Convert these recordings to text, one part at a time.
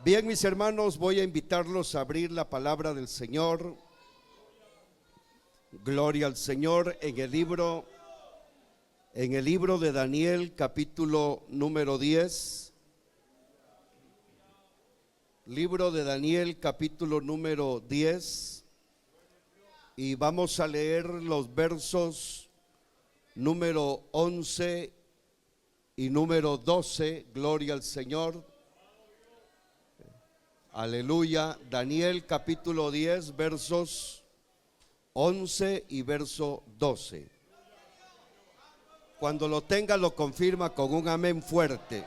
Bien, mis hermanos, voy a invitarlos a abrir la palabra del Señor. Gloria al Señor en el libro de Daniel, capítulo número 10. Libro de Daniel, capítulo número 10. Y vamos a leer los versos número 11 y número 12. Gloria al Señor. Aleluya. Daniel capítulo 10, versos 11 y verso 12. Cuando lo tenga lo confirma con un amén fuerte.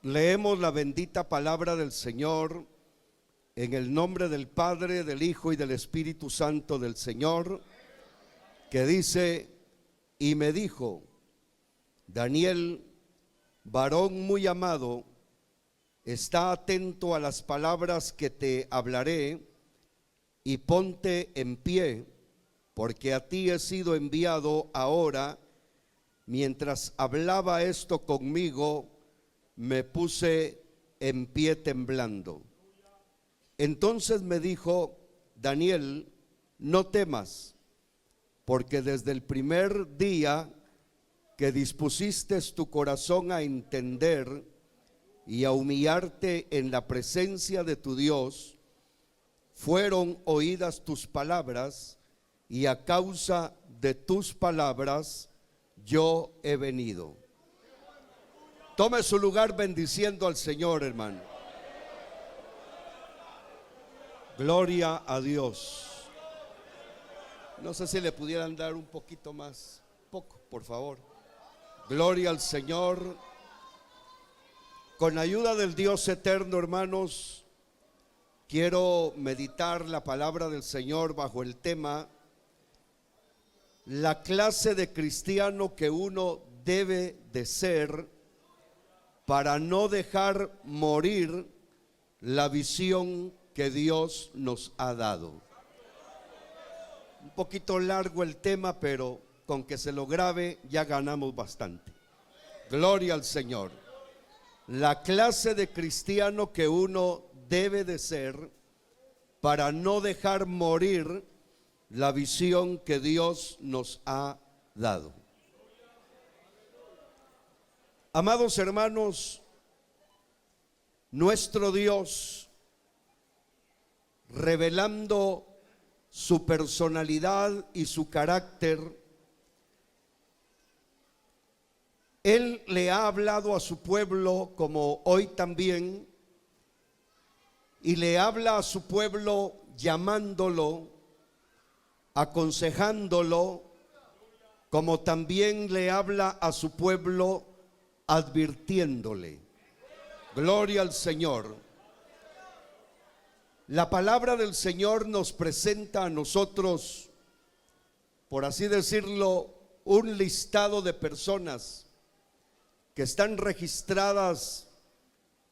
Leemos la bendita palabra del Señor en el nombre del Padre, del Hijo y del Espíritu Santo del Señor, que dice: y me dijo, Daniel, varón muy amado, está atento a las palabras que te hablaré y ponte en pie, porque a ti he sido enviado ahora. Mientras hablaba esto conmigo, me puse en pie temblando. Entonces me dijo, Daniel, no temas, porque desde el primer día que dispusiste tu corazón a entender y a humillarte en la presencia de tu Dios, fueron oídas tus palabras, y a causa de tus palabras yo he venido. Tome su lugar bendiciendo al Señor, hermano. Gloria a Dios. No sé si le pudieran dar un poquito más, poco, por favor. Gloria al Señor. Con ayuda del Dios eterno, hermanos, quiero meditar la palabra del Señor bajo el tema: la clase de cristiano que uno debe de ser para no dejar morir la visión que Dios nos ha dado. Un poquito largo el tema, pero con que se lo grabe ya ganamos bastante. Gloria al Señor. La clase de cristiano que uno debe de ser para no dejar morir la visión que Dios nos ha dado. Amados hermanos, nuestro Dios, revelando su personalidad y su carácter, Él le ha hablado a su pueblo, como hoy también, y le habla a su pueblo llamándolo, aconsejándolo, como también le habla a su pueblo advirtiéndole. Gloria al Señor. La palabra del Señor nos presenta a nosotros, por así decirlo, un listado de personas que están registradas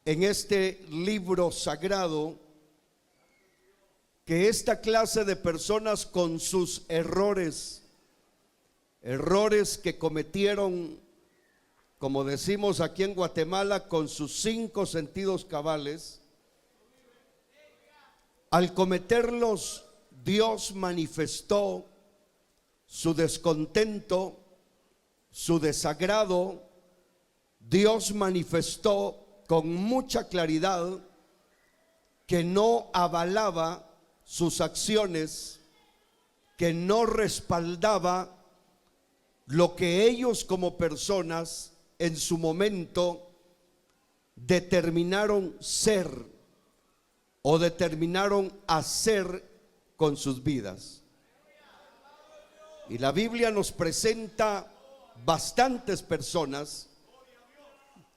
en este libro sagrado, que esta clase de personas con sus errores que cometieron, como decimos aquí en Guatemala, con sus 5 sentidos cabales, al cometerlos, Dios manifestó su descontento, su desagrado. Dios manifestó con mucha claridad que no avalaba sus acciones, que no respaldaba lo que ellos como personas en su momento determinaron ser o determinaron hacer con sus vidas. Y la Biblia nos presenta bastantes personas.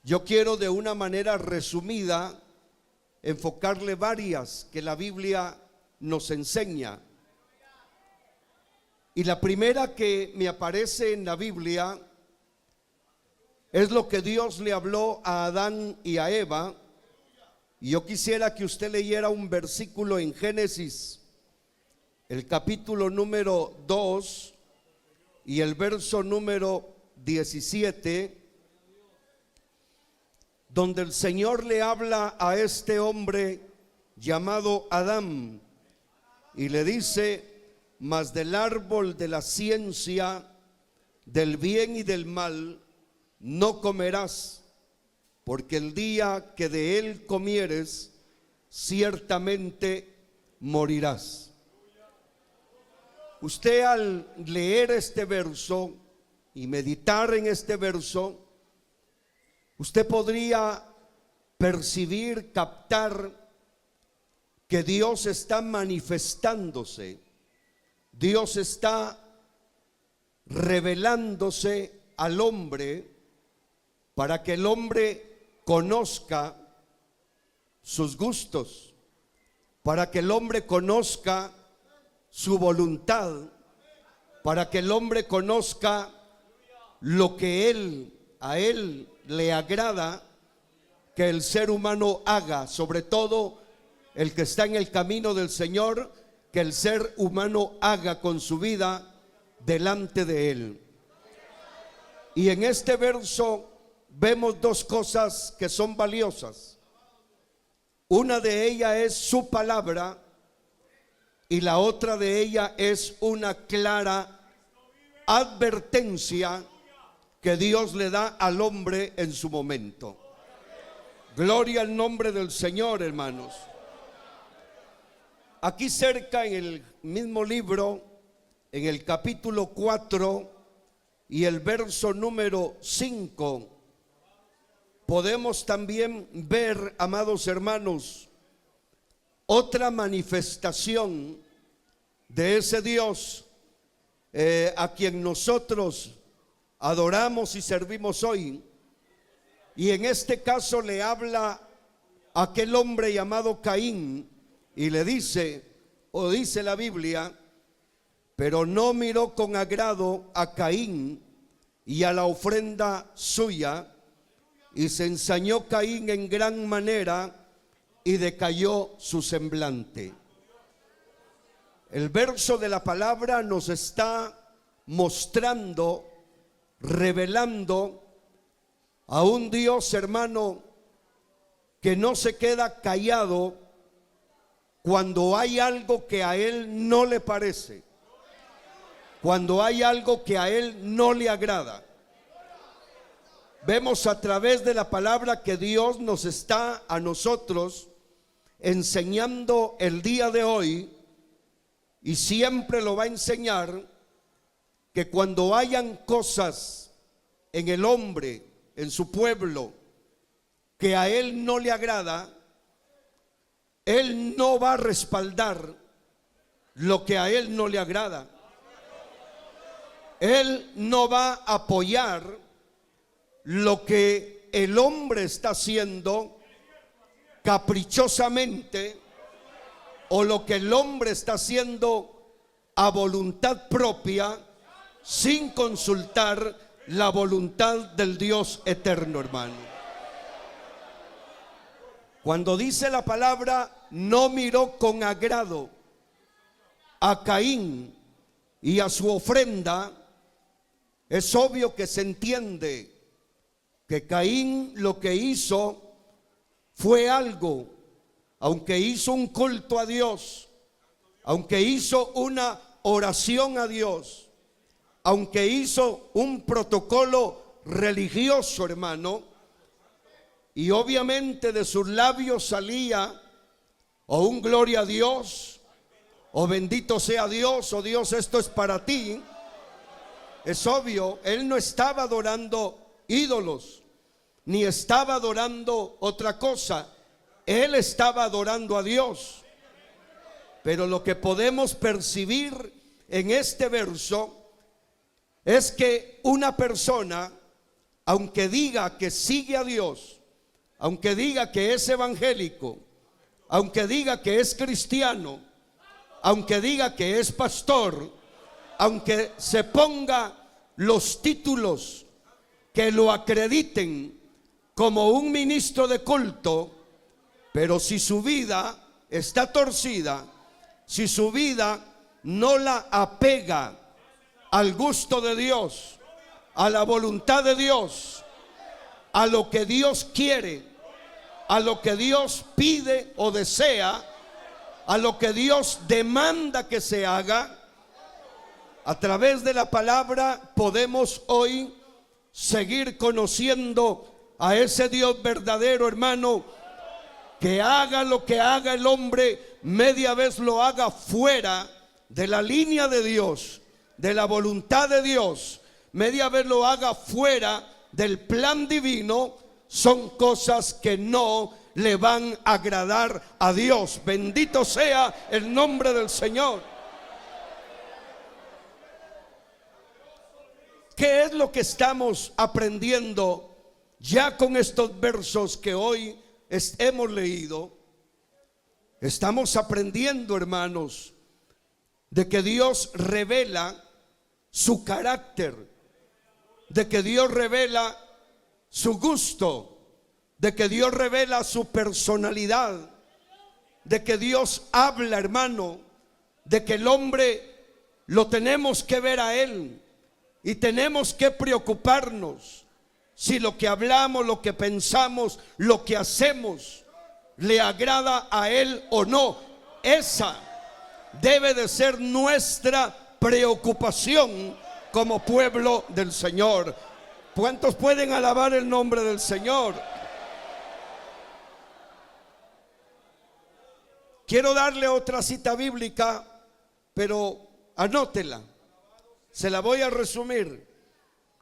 Yo quiero de una manera resumida enfocarle varias que la Biblia nos enseña. Y la primera que me aparece en la Biblia es lo que Dios le habló a Adán y a Eva. Y yo quisiera que usted leyera un versículo en Génesis, el capítulo número 2 y el verso número 17. donde el Señor le habla a este hombre llamado Adán y le dice: mas del árbol de la ciencia del bien y del mal no comerás, porque el día que de él comieres, ciertamente morirás. Usted, al leer este verso y meditar en este verso, usted podría percibir, captar que Dios está manifestándose, Dios está revelándose al hombre para que el hombre conozca sus gustos, para que el hombre conozca su voluntad, para que el hombre conozca lo que a él le agrada que el ser humano haga, sobre todo el que está en el camino del Señor, que el ser humano haga con su vida delante de él. Y en este verso vemos dos cosas que son valiosas. Una de ellas es su palabra y la otra de ellas es una clara advertencia que Dios le da al hombre en su momento. Gloria al nombre del Señor, hermanos. Aquí cerca en el mismo libro, en el capítulo 4 y el verso número 5, podemos también ver, amados hermanos, otra manifestación de ese Dios a quien nosotros adoramos y servimos hoy. Y en este caso le habla a aquel hombre llamado Caín y le dice, o dice la Biblia: pero no miró con agrado a Caín y a la ofrenda suya, y se ensañó Caín en gran manera y decayó su semblante. El verso de la palabra nos está mostrando, revelando a un Dios, hermano, que no se queda callado cuando hay algo que a él no le parece, cuando hay algo que a él no le agrada. Vemos a través de la palabra que Dios nos está a nosotros enseñando el día de hoy, y siempre lo va a enseñar, que cuando hayan cosas en el hombre, en su pueblo, que a él no le agrada, él no va a respaldar lo que a él no le agrada. Él no va a apoyar lo que el hombre está haciendo caprichosamente, o lo que el hombre está haciendo a voluntad propia, sin consultar la voluntad del Dios eterno, hermano. Cuando dice la palabra no miró con agrado a Caín y a su ofrenda, es obvio que se entiende que Caín lo que hizo fue algo, aunque hizo un culto a Dios, aunque hizo una oración a Dios, aunque hizo un protocolo religioso, hermano, y obviamente de sus labios salía o un gloria a Dios, o bendito sea Dios, o Dios, esto es para ti. Es obvio, él no estaba adorando ídolos, ni estaba adorando otra cosa. Él estaba adorando a Dios. Pero lo que podemos percibir en este verso es que una persona, aunque diga que sigue a Dios, aunque diga que es evangélico, aunque diga que es cristiano, aunque diga que es pastor, aunque se ponga los títulos que lo acrediten como un ministro de culto, pero si su vida está torcida, si su vida no la apega al gusto de Dios, a la voluntad de Dios, a lo que Dios quiere, a lo que Dios pide o desea, a lo que Dios demanda que se haga. A través de la palabra podemos hoy seguir conociendo a ese Dios verdadero, hermano, que haga lo que haga el hombre, media vez lo haga fuera de la línea de Dios, de la voluntad de Dios, media vez lo haga fuera del plan divino, son cosas que no le van a agradar a Dios. Bendito sea el nombre del Señor. ¿Qué es lo que estamos aprendiendo ya con estos versos que hoy hemos leído? Estamos aprendiendo, hermanos, de que Dios revela su carácter, de que Dios revela su gusto, de que Dios revela su personalidad, de que Dios habla, hermano, de que el hombre lo tenemos que ver a Él y tenemos que preocuparnos si lo que hablamos, lo que pensamos, lo que hacemos le agrada a Él o no. Esa debe de ser nuestra preocupación como pueblo del Señor. ¿Cuántos pueden alabar el nombre del Señor? Quiero darle otra cita bíblica, pero anótela. Se la voy a resumir.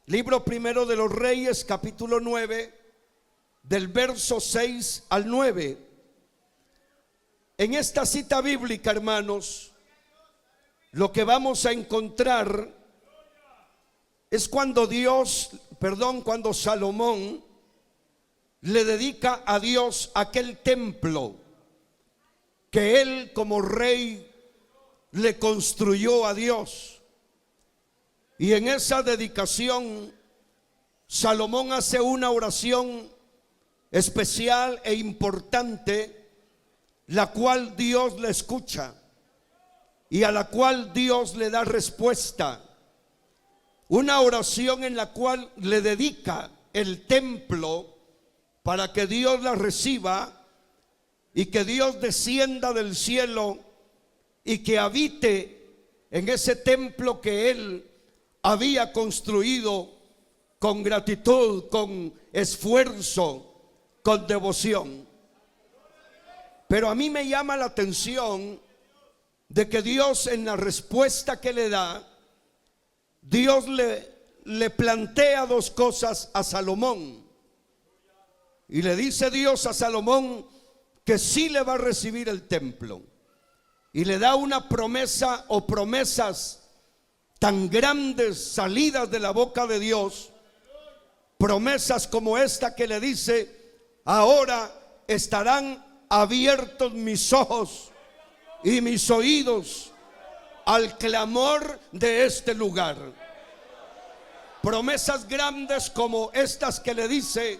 Libro primero de los Reyes, capítulo 9, del verso 6 al 9. En esta cita bíblica, hermanos, lo que vamos a encontrar es cuando cuando Salomón le dedica a Dios aquel templo que él como rey le construyó a Dios. Y en esa dedicación Salomón hace una oración especial e importante, la cual Dios le escucha y a la cual Dios le da respuesta. Una oración en la cual le dedica el templo para que Dios la reciba y que Dios descienda del cielo y que habite en ese templo que él había construido con gratitud, con esfuerzo, con devoción. Pero a mí me llama la atención de que Dios, en la respuesta que le da, Dios le plantea dos cosas a Salomón. Y le dice Dios a Salomón que sí le va a recibir el templo. Y le da una promesa o promesas tan grandes salidas de la boca de Dios, promesas como esta que le dice: ahora estarán abiertos mis ojos y mis oídos al clamor de este lugar. Promesas grandes como estas que le dice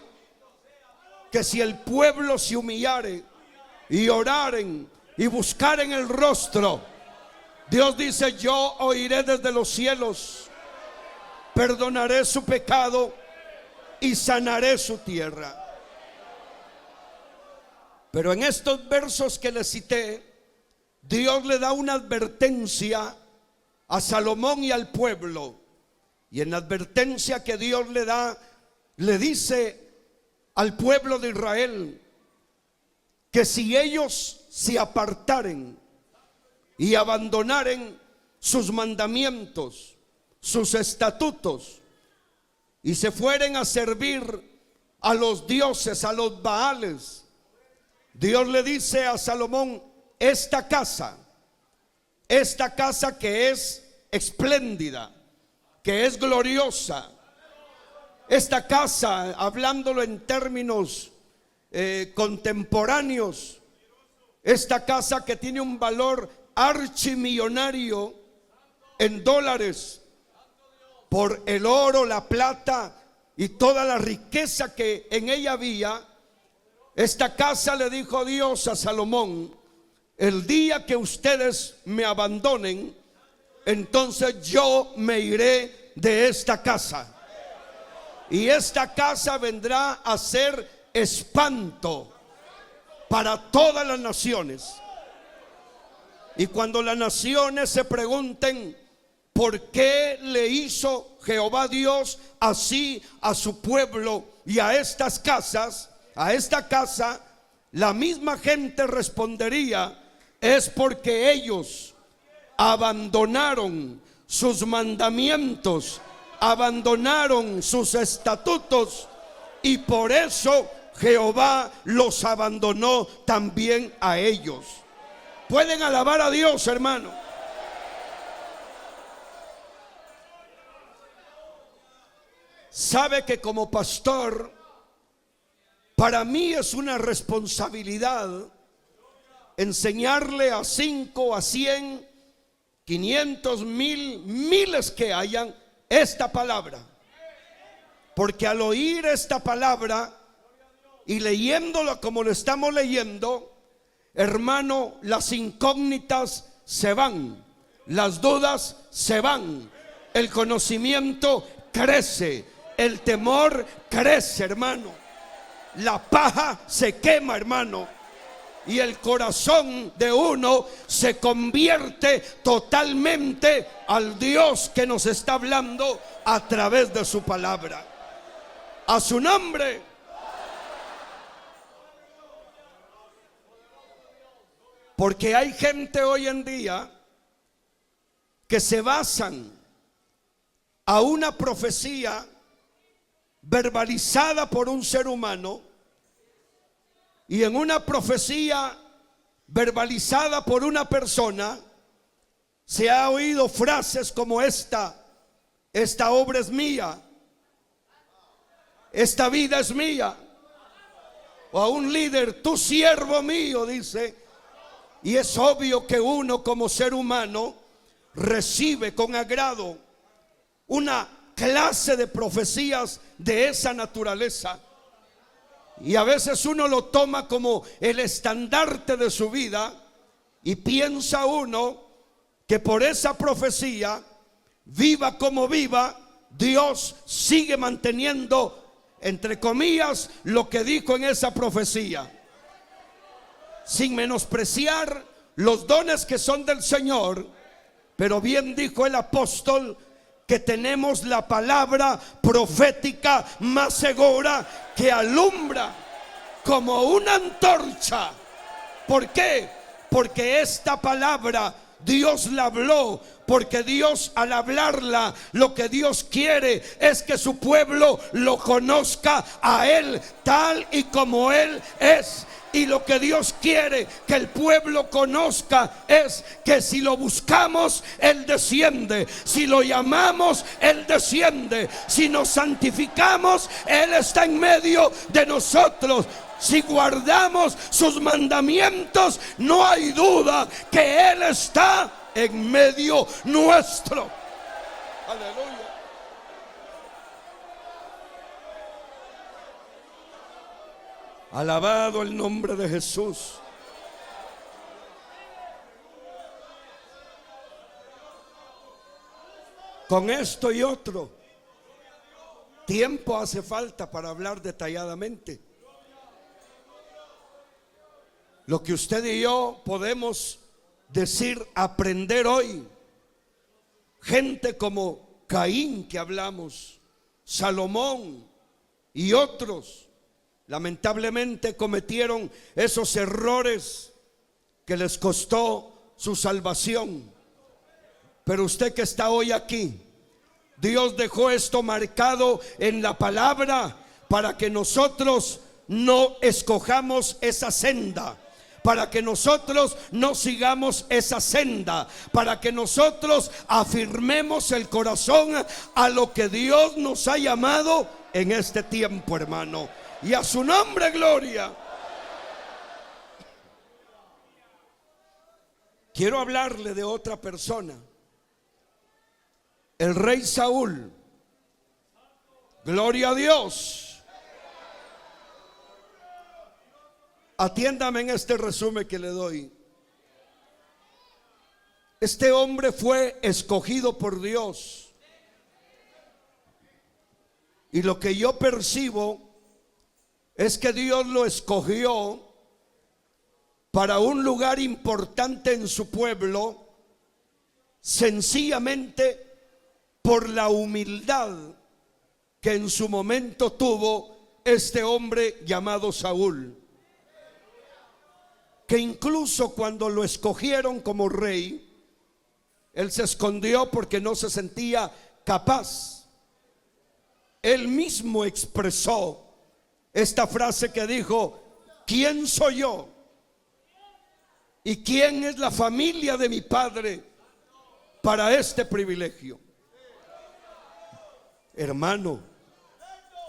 que si el pueblo se humillare y oraren y buscaren el rostro, Dios dice: yo oiré desde los cielos, perdonaré su pecado y sanaré su tierra. Pero en estos versos que le cité, Dios le da una advertencia a Salomón y al pueblo. Y en la advertencia que Dios le da, le dice al pueblo de Israel que si ellos se apartaren y abandonaren sus mandamientos, sus estatutos, y se fueren a servir a los dioses, a los Baales, Dios le dice a Salomón: esta casa que es espléndida, que es gloriosa, esta casa, hablándolo en términos contemporáneos, esta casa que tiene un valor archimillonario en dólares, por el oro, la plata y toda la riqueza que en ella había. Esta casa, le dijo Dios a Salomón: el día que ustedes me abandonen, entonces yo me iré de esta casa. Y esta casa vendrá a ser espanto para todas las naciones. Y cuando las naciones se pregunten por qué le hizo Jehová Dios así a su pueblo y a estas casas, a esta casa, la misma gente respondería: es porque ellos abandonaron sus mandamientos, abandonaron sus estatutos, y por eso Jehová los abandonó también a ellos. Pueden alabar a Dios, hermano. Sabe que como pastor, para mí es una responsabilidad enseñarle a 5, a 100, 500, 1000, miles que hayan esta palabra. Porque al oír esta palabra y leyéndola como lo estamos leyendo, hermano, las incógnitas se van, las dudas se van, el conocimiento crece, el temor crece, hermano, la paja se quema, hermano, y el corazón de uno se convierte totalmente al Dios que nos está hablando a través de su palabra. A su nombre. Porque hay gente hoy en día que se basan a una profecía verbalizada por un ser humano, y en una profecía verbalizada por una persona se ha oído frases como esta obra es mía, esta vida es mía, o a un líder, tu siervo mío, dice. Y es obvio que uno como ser humano recibe con agrado una clase de profecías de esa naturaleza, y a veces uno lo toma como el estandarte de su vida, y piensa uno que por esa profecía, viva como viva, Dios sigue manteniendo, entre comillas, lo que dijo en esa profecía, sin menospreciar los dones que son del Señor. Pero bien dijo el apóstol que tenemos la palabra profética más segura, que alumbra como una antorcha. ¿Por qué? Porque esta palabra Dios la habló, porque Dios, al hablarla, lo que Dios quiere es que su pueblo lo conozca a Él tal y como Él es. Y lo que Dios quiere que el pueblo conozca es que si lo buscamos, Él desciende. Si lo llamamos, Él desciende. Si nos santificamos, Él está en medio de nosotros. Si guardamos sus mandamientos, no hay duda que Él está en medio nuestro. Aleluya. Alabado el nombre de Jesús. Con esto y otro, tiempo hace falta para hablar detalladamente. Lo que usted y yo podemos decir, aprender hoy. Gente como Caín que hablamos, Salomón y otros, lamentablemente cometieron esos errores que les costó su salvación. Pero usted que está hoy aquí, Dios dejó esto marcado en la palabra para que nosotros no escojamos esa senda, para que nosotros no sigamos esa senda, para que nosotros afirmemos el corazón a lo que Dios nos ha llamado en este tiempo, hermano. Y a su nombre, gloria. Quiero hablarle de otra persona. El rey Saúl. Gloria a Dios. Atiéndame en este resumen que le doy. Este hombre fue escogido por Dios. Y lo que yo percibo es que Dios lo escogió para un lugar importante en su pueblo, sencillamente por la humildad que en su momento tuvo este hombre llamado Saúl, que incluso cuando lo escogieron como rey, él se escondió porque no se sentía capaz. Él mismo expresó esta frase que dijo: ¿quién soy yo? ¿Y quién es la familia de mi padre para este privilegio? Hermano,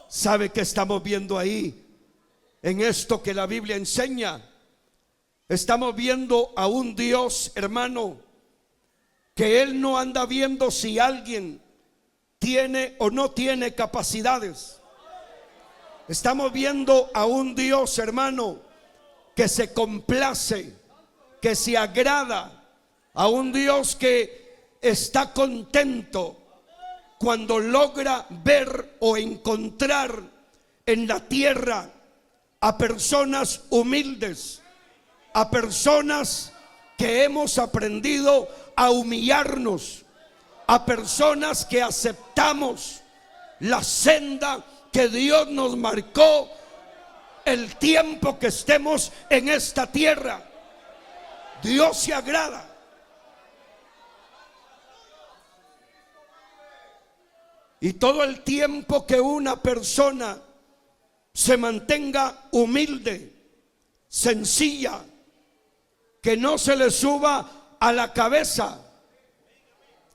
¿sabe qué estamos viendo ahí? En esto que la Biblia enseña, estamos viendo a un Dios, hermano, que Él no anda viendo si alguien tiene o no tiene capacidades. Estamos viendo a un Dios, hermano, que se complace, que se agrada, a un Dios que está contento cuando logra ver o encontrar en la tierra a personas humildes, a personas que hemos aprendido a humillarnos, a personas que aceptamos la senda que Dios nos marcó el tiempo que estemos en esta tierra. Dios se agrada. Y todo el tiempo que una persona se mantenga humilde, sencilla, que no se le suba a la cabeza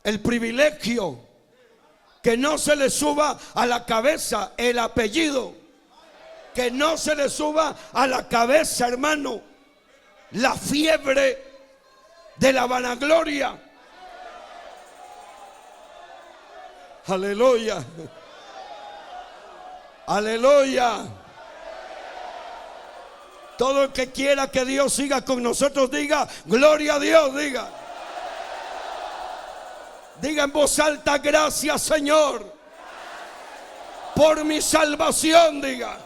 el privilegio, que no se le suba a la cabeza el apellido, que no se le suba a la cabeza, hermano, la fiebre de la vanagloria. Aleluya. Aleluya. Todo el que quiera que Dios siga con nosotros, diga gloria a Dios, diga. Diga en voz alta: gracias, Señor, por mi salvación, diga.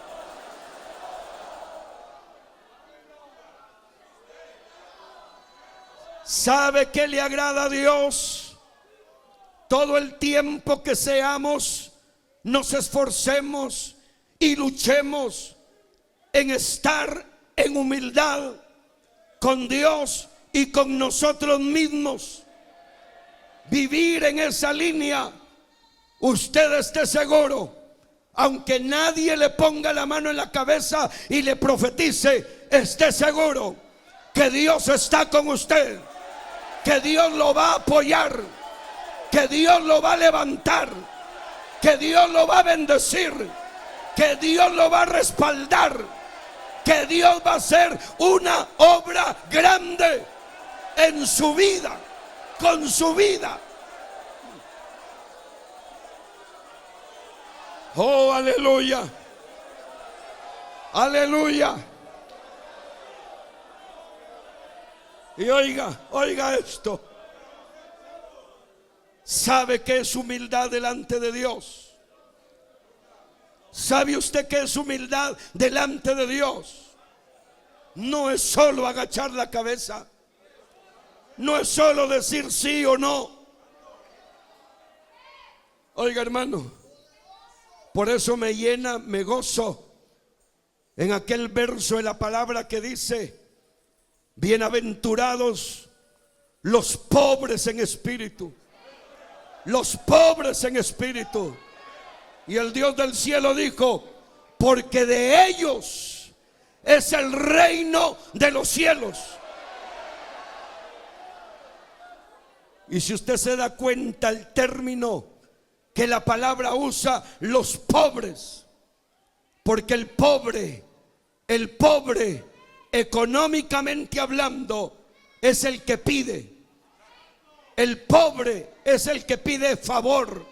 ¿Sabe qué le agrada a Dios? Todo el tiempo que seamos, nos esforcemos y luchemos en estar en humildad con Dios y con nosotros mismos. Vivir en esa línea. Usted esté seguro, aunque nadie le ponga la mano en la cabeza y le profetice, esté seguro que Dios está con usted, que Dios lo va a apoyar, que Dios lo va a levantar, que Dios lo va a bendecir, que Dios lo va a respaldar, que Dios va a hacer una obra grande en su vida, con su vida. Oh, aleluya. Aleluya. Y oiga esto. ¿Sabe qué es humildad delante de Dios? ¿Sabe usted qué es humildad delante de Dios? No es solo agachar la cabeza. No es solo decir sí o no. Oiga, hermano, por eso me llena, me gozo en aquel verso de la palabra que dice: bienaventurados los pobres en espíritu. Los pobres en espíritu. Y el Dios del cielo dijo: porque de ellos es el reino de los cielos. Y si usted se da cuenta, el término que la palabra usa, los pobres, porque el pobre, económicamente hablando, es el que pide. El pobre es el que pide favor.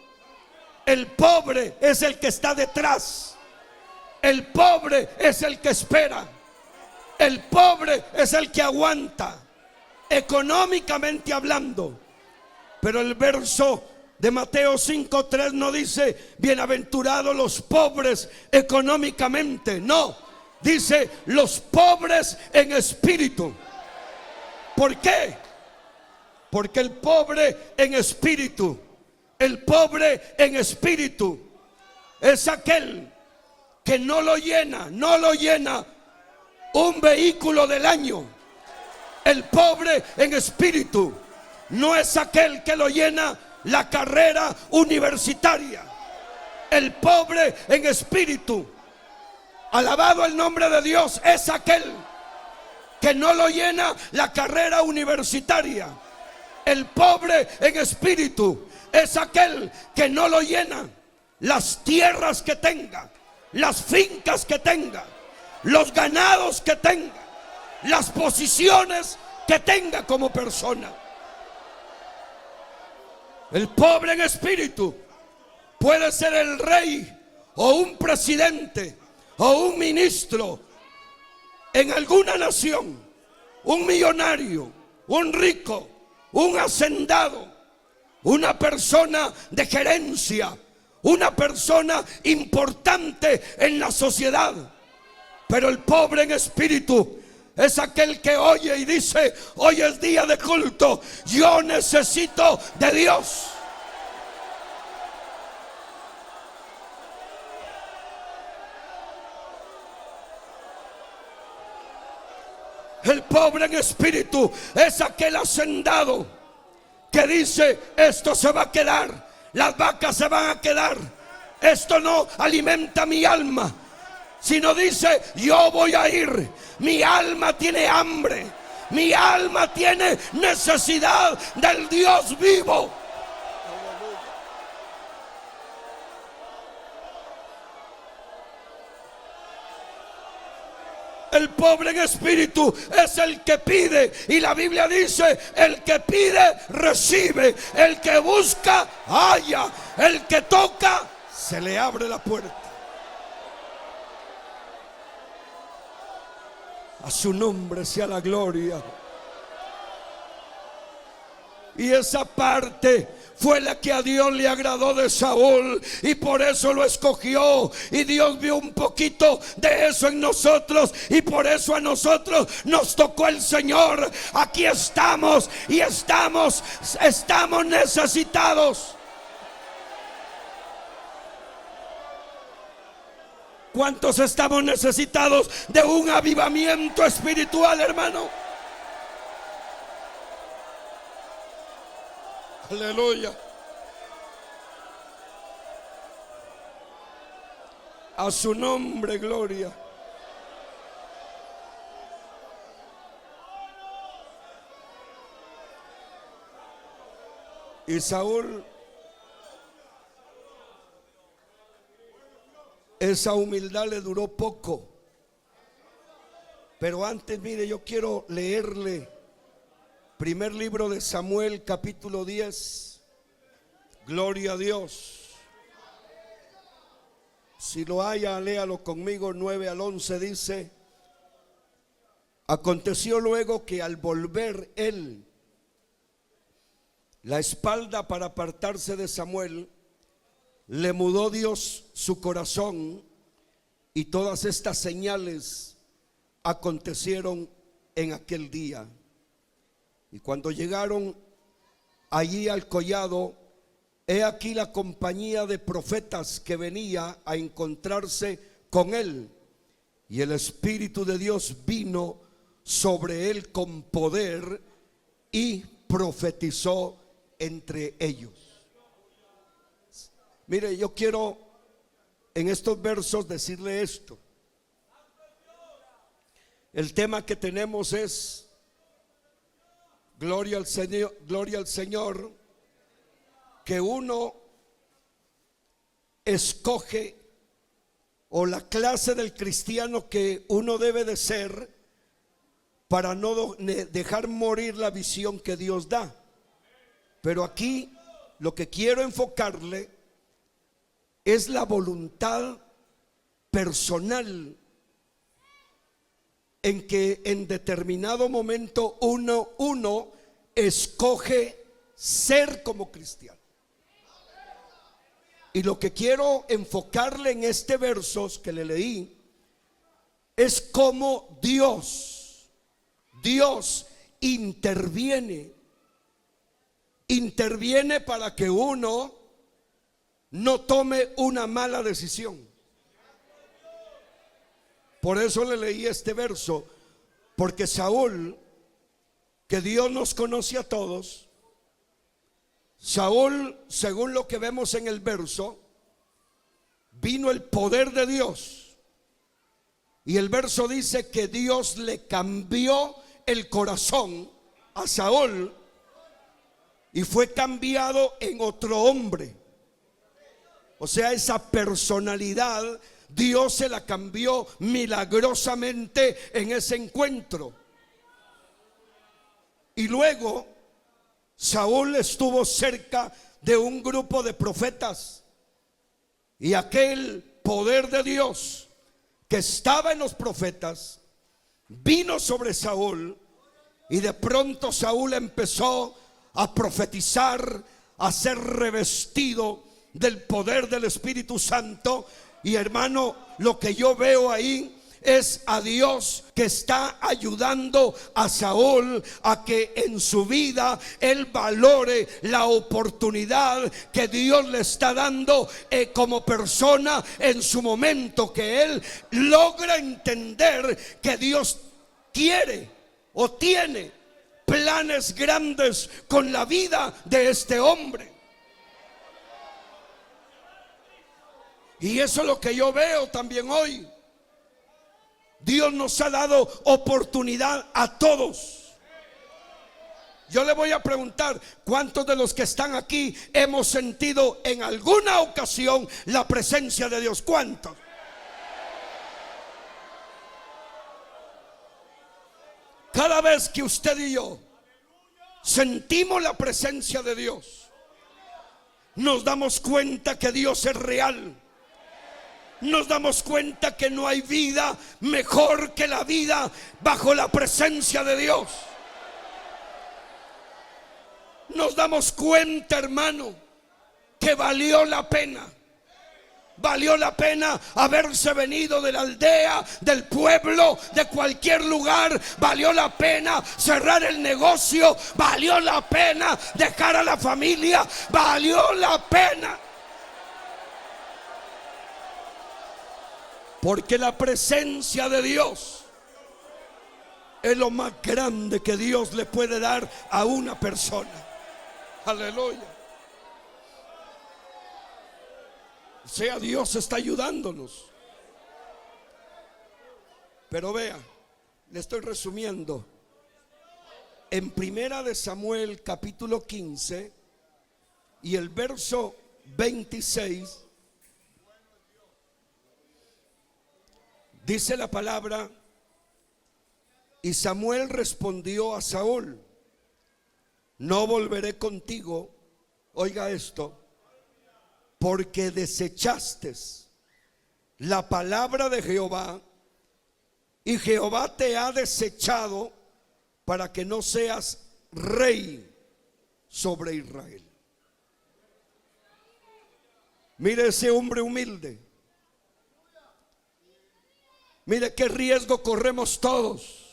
El pobre es el que está detrás. El pobre es el que espera. El pobre es el que aguanta, económicamente hablando. Pero el verso de Mateo 5:3 no dice bienaventurados los pobres económicamente. No, Dice los pobres en espíritu. ¿Por qué? Porque el pobre en espíritu, el pobre en espíritu es aquel que no lo llena un vehículo del año. El pobre en espíritu no es aquel que lo llena la carrera universitaria. El pobre en espíritu, alabado el nombre de Dios, es aquel que no lo llena la carrera universitaria. El pobre en espíritu es aquel que no lo llena las tierras que tenga, las fincas que tenga, los ganados que tenga, las posiciones que tenga como persona. El pobre en espíritu puede ser el rey o un presidente o un ministro en alguna nación, un millonario, un rico, un hacendado, una persona de gerencia, una persona importante en la sociedad. Pero el pobre en espíritu es aquel que oye y dice: hoy es día de culto, yo necesito de Dios. El pobre en espíritu es aquel hacendado que dice: esto se va a quedar, las vacas se van a quedar, esto no alimenta mi alma, sino dice: yo voy a ir, mi alma tiene hambre, mi alma tiene necesidad del Dios vivo. El pobre en espíritu es el que pide, y la Biblia dice: el que pide recibe, el que busca halla, el que toca se le abre la puerta. A su nombre sea la gloria. Y esa parte fue la que a Dios le agradó de Saúl, y por eso lo escogió. Y Dios vio un poquito de eso en nosotros, y por eso a nosotros nos tocó el Señor. Aquí estamos y estamos necesitados. ¿Cuántos estamos necesitados de un avivamiento espiritual, hermano? Aleluya. A su nombre, gloria. Y Saúl, esa humildad le duró poco. Pero antes, mire, yo quiero leerle primer libro de Samuel, capítulo 10. Gloria a Dios. Si lo haya, léalo conmigo. 9 al 11 dice: aconteció luego que al volver él la espalda para apartarse de Samuel, le mudó Dios su corazón, y todas estas señales acontecieron en aquel día. Y cuando llegaron allí al collado, he aquí la compañía de profetas que venía a encontrarse con él, y el Espíritu de Dios vino sobre él con poder, y profetizó entre ellos. Mire, yo quiero en estos versos decirle esto. El tema que tenemos es gloria al Señor, que uno escoge, o la clase del cristiano que uno debe de ser, para no dejar morir la visión que Dios da. Pero aquí lo que quiero enfocarle es la voluntad personal, en que en determinado momento uno escoge ser como cristiano. Y lo que quiero enfocarle en este verso que le leí es como Dios interviene para que uno no tome una mala decisión. Por eso le leí este verso, porque Saúl, que Dios nos conoce a todos, Saúl, según lo que vemos en el verso, vino el poder de Dios, y el verso dice que Dios le cambió el corazón a Saúl y fue cambiado en otro hombre. O sea, esa personalidad Dios se la cambió milagrosamente en ese encuentro. Y luego Saúl estuvo cerca de un grupo de profetas, y aquel poder de Dios que estaba en los profetas vino sobre Saúl, y de pronto Saúl empezó a profetizar, a ser revestido del poder del Espíritu Santo. Y hermano, lo que yo veo ahí es a Dios que está ayudando a Saúl a que en su vida él valore la oportunidad que Dios le está dando como persona en su momento, que él logra entender que Dios quiere o tiene planes grandes con la vida de este hombre. Y eso es lo que yo veo también hoy. Dios nos ha dado oportunidad a todos. Yo le voy a preguntar, ¿cuántos de los que están aquí hemos sentido en alguna ocasión la presencia de Dios? ¿Cuántos? Cada vez que usted y yo sentimos la presencia de Dios, nos damos cuenta que Dios es real. Nos damos cuenta que no hay vida mejor que la vida bajo la presencia de Dios. Nos damos cuenta, hermano, que valió la pena. Valió la pena haberse venido de la aldea, del pueblo, de cualquier lugar. Valió la pena cerrar el negocio. Valió la pena dejar a la familia. Valió la pena. Porque la presencia de Dios es lo más grande que Dios le puede dar a una persona. Aleluya. O sea, Dios está ayudándonos. Pero vea, le estoy resumiendo. En Primera de Samuel capítulo 15 y el verso 26, dice la palabra: y Samuel respondió a Saúl: no volveré contigo, oiga esto, porque desechaste la palabra de Jehová, y Jehová te ha desechado para que no seas rey sobre Israel. Mire ese hombre humilde. Mire qué riesgo corremos todos.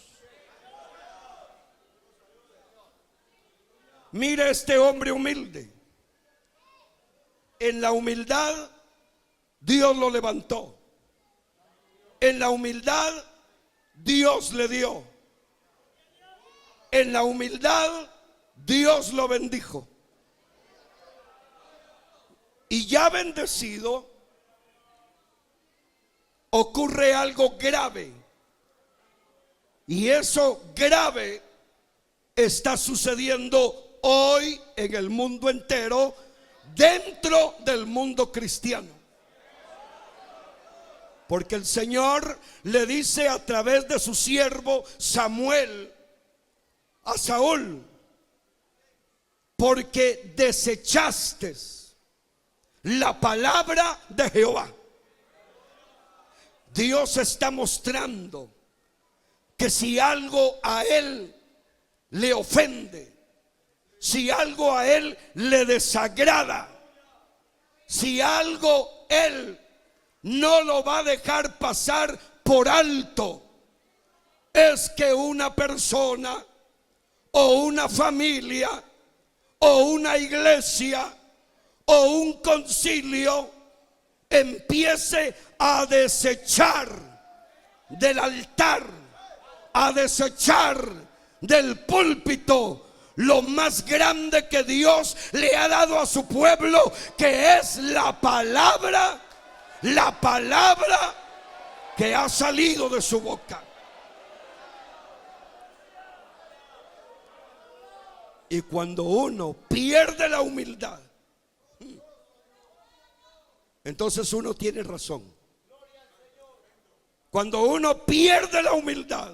Mire este hombre humilde. En la humildad Dios lo levantó. En la humildad Dios le dio. En la humildad Dios lo bendijo. Y ya bendecido, ocurre algo grave. Y eso grave está sucediendo hoy en el mundo entero, dentro del mundo cristiano. Porque el Señor le dice a través de su siervo Samuel a Saúl: porque desechaste la palabra de Jehová. Dios está mostrando que si algo a él le ofende, si algo a él le desagrada, si algo él no lo va a dejar pasar por alto es que una persona o una familia o una iglesia o un concilio empiece a desechar del altar, a desechar del púlpito lo más grande que Dios le ha dado a su pueblo, que es la palabra que ha salido de su boca. Y cuando uno pierde la humildad, entonces uno tiene razón. Cuando uno pierde la humildad,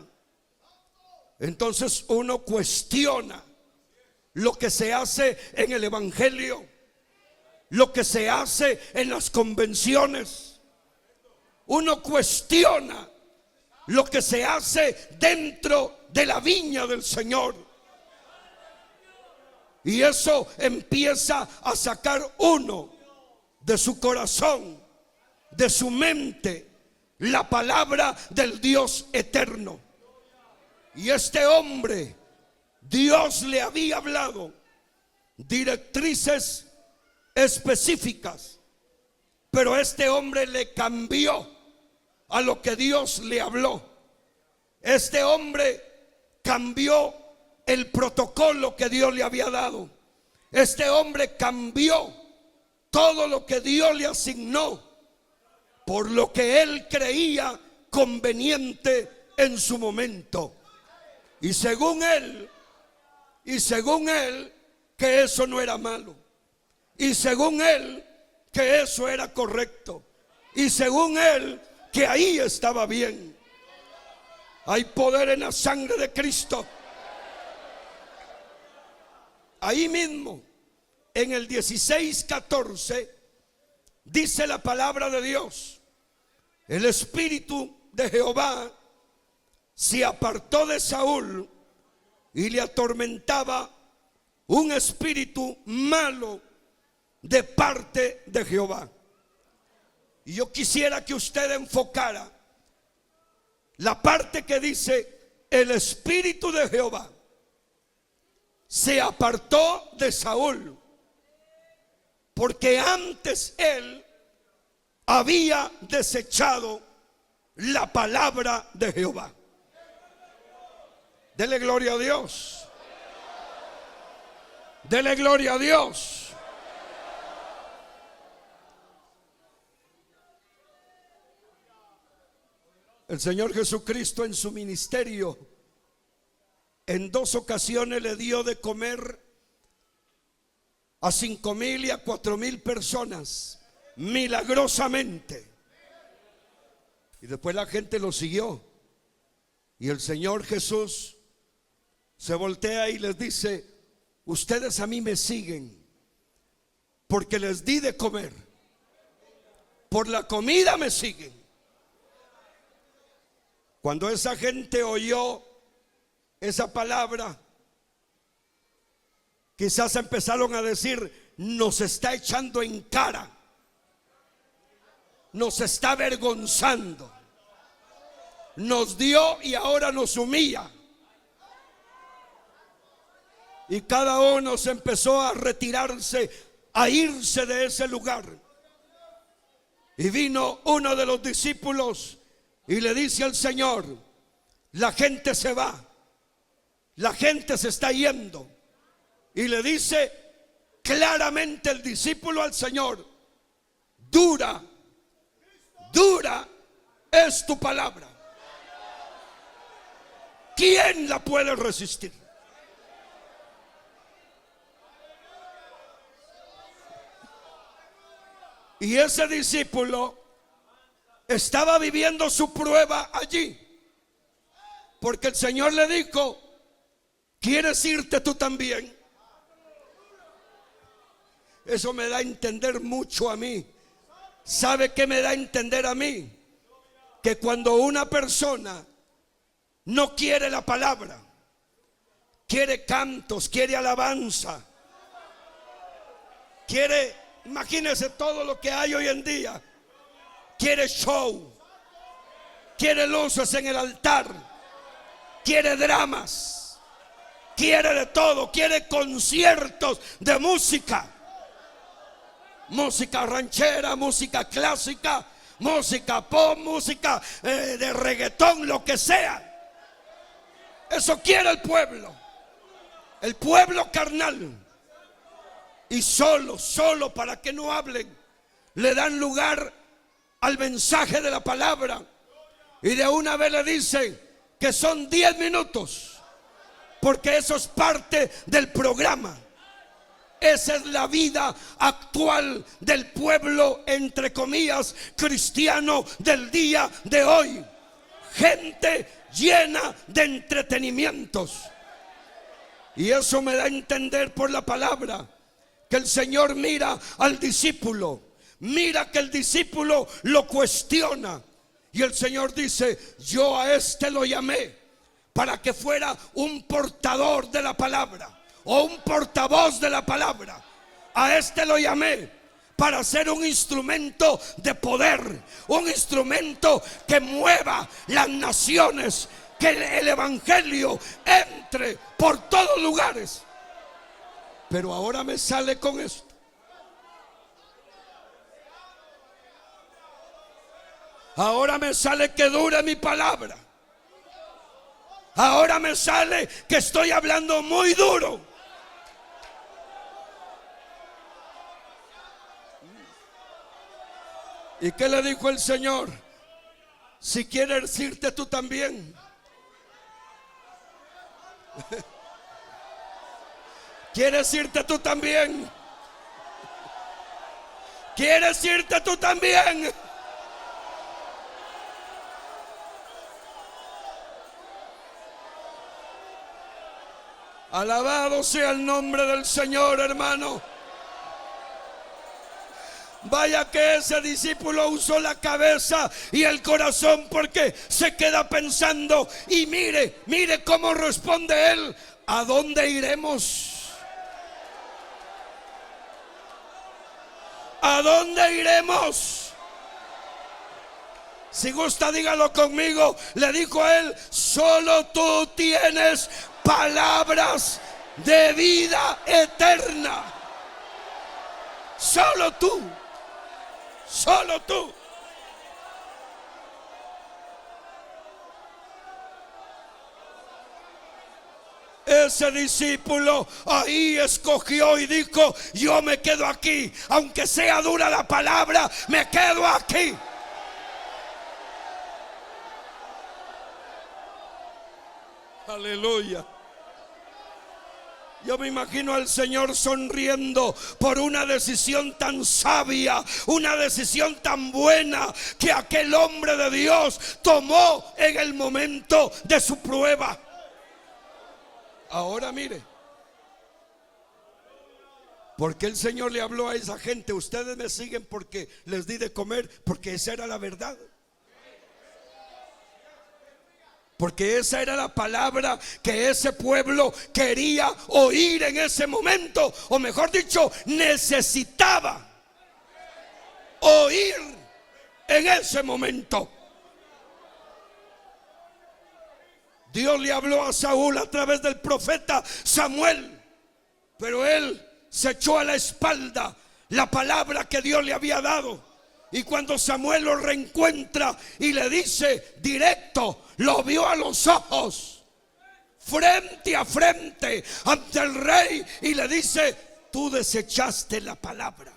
entonces uno cuestiona lo que se hace en el evangelio, lo que se hace en las convenciones. Uno cuestiona lo que se hace dentro de la viña del Señor. Y eso empieza a sacar uno de su corazón, de su mente, la palabra del Dios eterno. Y este hombre, Dios le había hablado directrices específicas, pero este hombre le cambió a lo que Dios le habló. Este hombre cambió el protocolo que Dios le había dado. Este hombre cambió todo lo que Dios le asignó por lo que él creía conveniente en su momento. Y según él, que eso no era malo. Y según él, que eso era correcto. Y según él, que ahí estaba bien. Hay poder en la sangre de Cristo. Ahí mismo, en el 16:14, dice la palabra de Dios: el espíritu de Jehová se apartó de Saúl y le atormentaba un espíritu malo de parte de Jehová. Y yo quisiera que usted enfocara la parte que dice: el espíritu de Jehová se apartó de Saúl, porque antes él había desechado la palabra de Jehová. Dele gloria a Dios. Dele gloria a Dios. El Señor Jesucristo en su ministerio en 2 ocasiones le dio de comer a 5,000 y a 4,000 personas milagrosamente. Y después la gente lo siguió. Y el Señor Jesús se voltea y les dice: ustedes a mí me siguen porque les di de comer. Por la comida me siguen. Cuando esa gente oyó esa palabra, quizás empezaron a decir: nos está echando en cara, nos está avergonzando, nos dio y ahora nos humilla. Y cada uno se empezó a retirarse, a irse de ese lugar. Y vino uno de los discípulos y le dice al Señor: la gente se va, la gente se está yendo. Y le dice claramente el discípulo al Señor: dura es tu palabra. ¿Quién la puede resistir? Y ese discípulo estaba viviendo su prueba allí, porque el Señor le dijo: ¿quieres irte tú también? Eso me da a entender mucho a mí. ¿Sabe qué me da a entender a mí? Que cuando una persona no quiere la palabra, quiere cantos, quiere alabanza, quiere, imagínense todo lo que hay hoy en día, quiere show, quiere luces en el altar, quiere dramas, quiere de todo, quiere conciertos de música. Música ranchera, música clásica, música pop, música de reggaetón, lo que sea. Eso quiere el pueblo carnal. Y solo para que no hablen, le dan lugar al mensaje de la palabra. Y de una vez le dicen que son 10 minutos, porque eso es parte del programa. Esa es la vida actual del pueblo, entre comillas, cristiano del día de hoy. Gente llena de entretenimientos. Y eso me da a entender por la palabra que el Señor mira al discípulo, mira que el discípulo lo cuestiona. Y el Señor dice: yo a este lo llamé para que fuera un portador de la palabra, o un portavoz de la palabra. A este lo llamé para ser un instrumento de poder, un instrumento que mueva las naciones, que el evangelio entre por todos lugares. Pero ahora me sale con esto. Ahora me sale que dure mi palabra. Ahora me sale que estoy hablando muy duro. ¿Y qué le dijo el Señor? Si quieres irte tú también. ¿Quieres irte tú también? ¿Quieres irte tú también? Alabado sea el nombre del Señor, hermano. Vaya que ese discípulo usó la cabeza y el corazón, porque se queda pensando. Y mire cómo responde él: ¿a dónde iremos? ¿A dónde iremos? Si gusta, dígalo conmigo. Le dijo a él: solo tú tienes palabras de vida eterna. Solo tú. Solo tú. Ese discípulo ahí escogió y dijo: yo me quedo aquí, aunque sea dura la palabra, me quedo aquí. Aleluya. Yo me imagino al Señor sonriendo por una decisión tan sabia, una decisión tan buena que aquel hombre de Dios tomó en el momento de su prueba. Ahora mire, porque el Señor le habló a esa gente: ustedes me siguen porque les di de comer, porque esa era la verdad. Porque esa era la palabra que ese pueblo quería oír en ese momento, o mejor dicho, necesitaba oír en ese momento. Dios le habló a Saúl a través del profeta Samuel, pero él se echó a la espalda la palabra que Dios le había dado. Y cuando Samuel lo reencuentra y le dice directo, lo vio a los ojos, frente a frente ante el rey, y le dice: tú desechaste la palabra,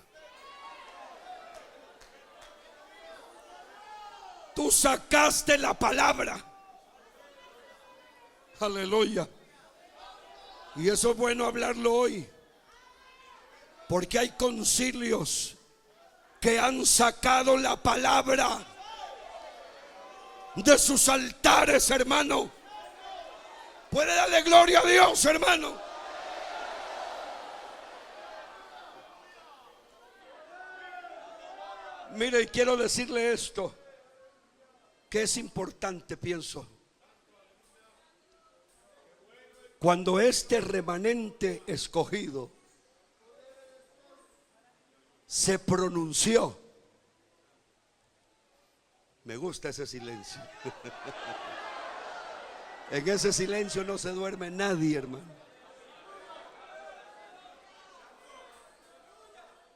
tú sacaste la palabra. Aleluya. Y eso es bueno hablarlo hoy, porque hay concilios que han sacado la palabra de sus altares, hermano. Puede darle gloria a Dios, hermano. Mire, y quiero decirle esto, que es importante, pienso. Cuando este remanente escogido se pronunció, Me gusta ese silencio. En ese silencio no se duerme nadie, hermano.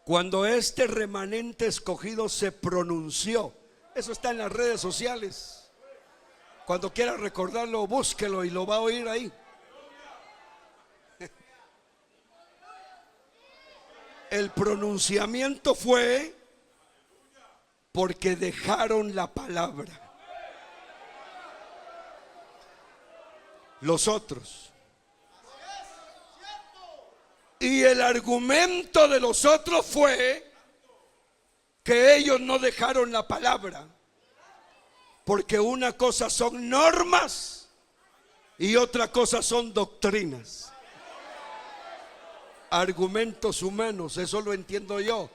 Cuando este remanente escogido se pronunció, eso está en las redes sociales. Cuando quiera recordarlo, búsquelo y lo va a oír ahí. El pronunciamiento fue porque dejaron la palabra. Los otros. Y el argumento de los otros fue que ellos no dejaron la palabra, porque una cosa son normas y otra cosa son doctrinas. Argumentos humanos, eso lo entiendo yo.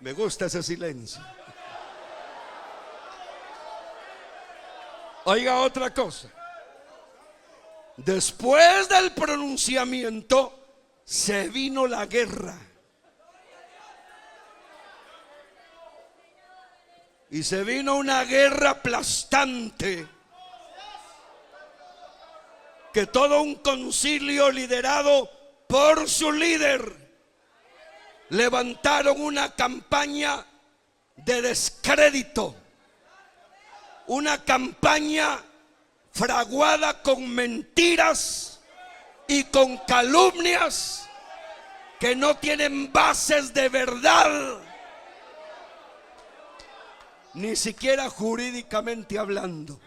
Me gusta ese silencio. Oiga otra cosa. Después del pronunciamiento se vino la guerra. Y se vino una guerra aplastante, que todo un concilio liderado por su líder levantaron una campaña de descrédito, una campaña fraguada con mentiras y con calumnias que no tienen bases de verdad, ni siquiera jurídicamente hablando.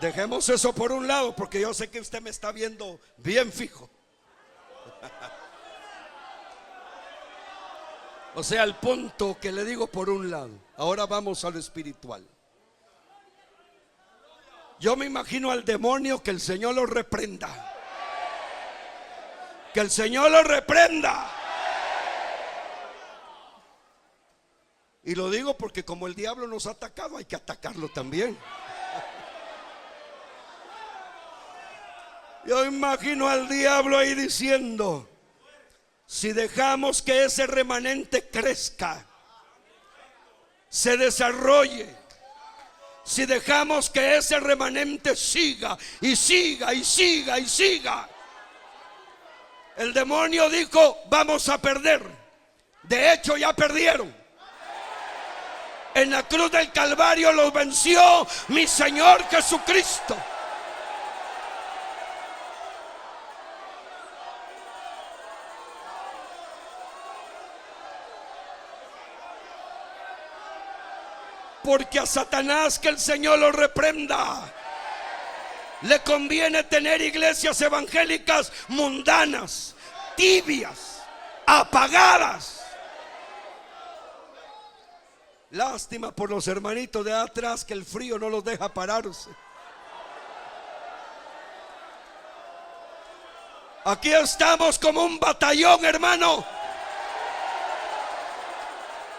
Dejemos eso por un lado, porque yo sé que usted me está viendo bien fijo. O sea, el punto que le digo por un lado. Ahora vamos a lo espiritual. Yo me imagino al demonio, que el Señor lo reprenda. Que el Señor lo reprenda. Y lo digo porque como el diablo nos ha atacado, hay que atacarlo también. Yo imagino al diablo ahí diciendo: si dejamos que ese remanente crezca, se desarrolle, si dejamos que ese remanente siga y siga y siga y siga, el demonio dijo: vamos a perder. De hecho, ya perdieron. En la cruz del Calvario los venció mi Señor Jesucristo. Porque a Satanás, que el Señor lo reprenda, le conviene tener iglesias evangélicas mundanas, tibias, apagadas. Lástima por los hermanitos de atrás, que el frío no los deja pararse. Aquí estamos como un batallón, hermano.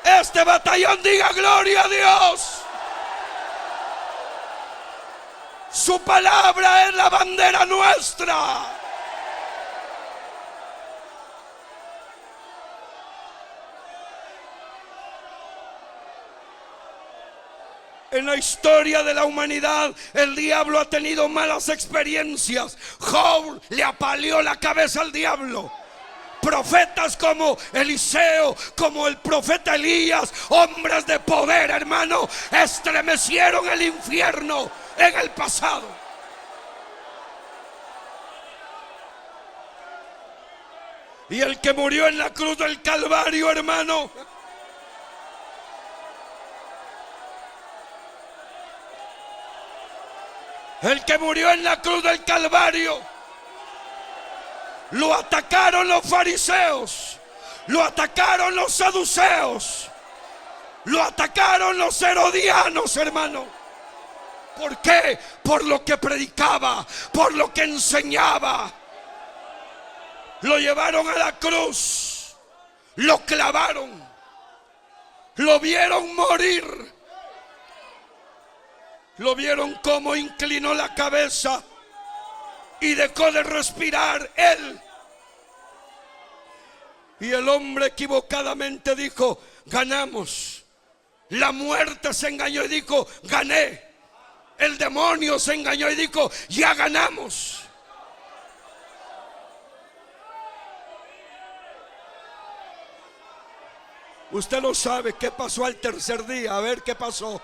Este batallón diga gloria a Dios. Su palabra es la bandera nuestra. En la historia de la humanidad, el diablo ha tenido malas experiencias. Job le apaleó la cabeza al diablo. Profetas como Eliseo, como el profeta Elías, hombres de poder, hermano, estremecieron el infierno en el pasado. Y el que murió en la cruz del Calvario, hermano, el que murió en la cruz del Calvario, lo atacaron los fariseos, lo atacaron los saduceos, lo atacaron los herodianos, hermano. ¿Por qué? Por lo que predicaba, por lo que enseñaba. Lo llevaron a la cruz, lo clavaron, lo vieron morir, lo vieron cómo inclinó la cabeza y dejó de respirar él. Y el hombre equivocadamente dijo: ganamos. La muerte se engañó y dijo: gané. El demonio se engañó y dijo: ya ganamos. Usted no sabe qué pasó al tercer día. A ver qué pasó.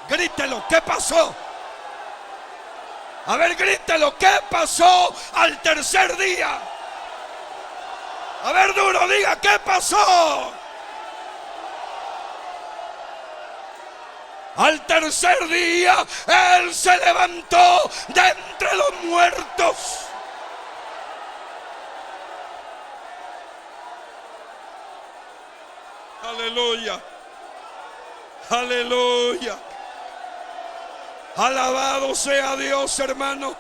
Grítelo, ¿qué pasó? A ver, grítelo, ¿qué pasó al tercer día? A ver, duro, diga, ¿qué pasó? Al tercer día, Él se levantó de entre los muertos. Aleluya. Aleluya. Alabado sea Dios, hermano.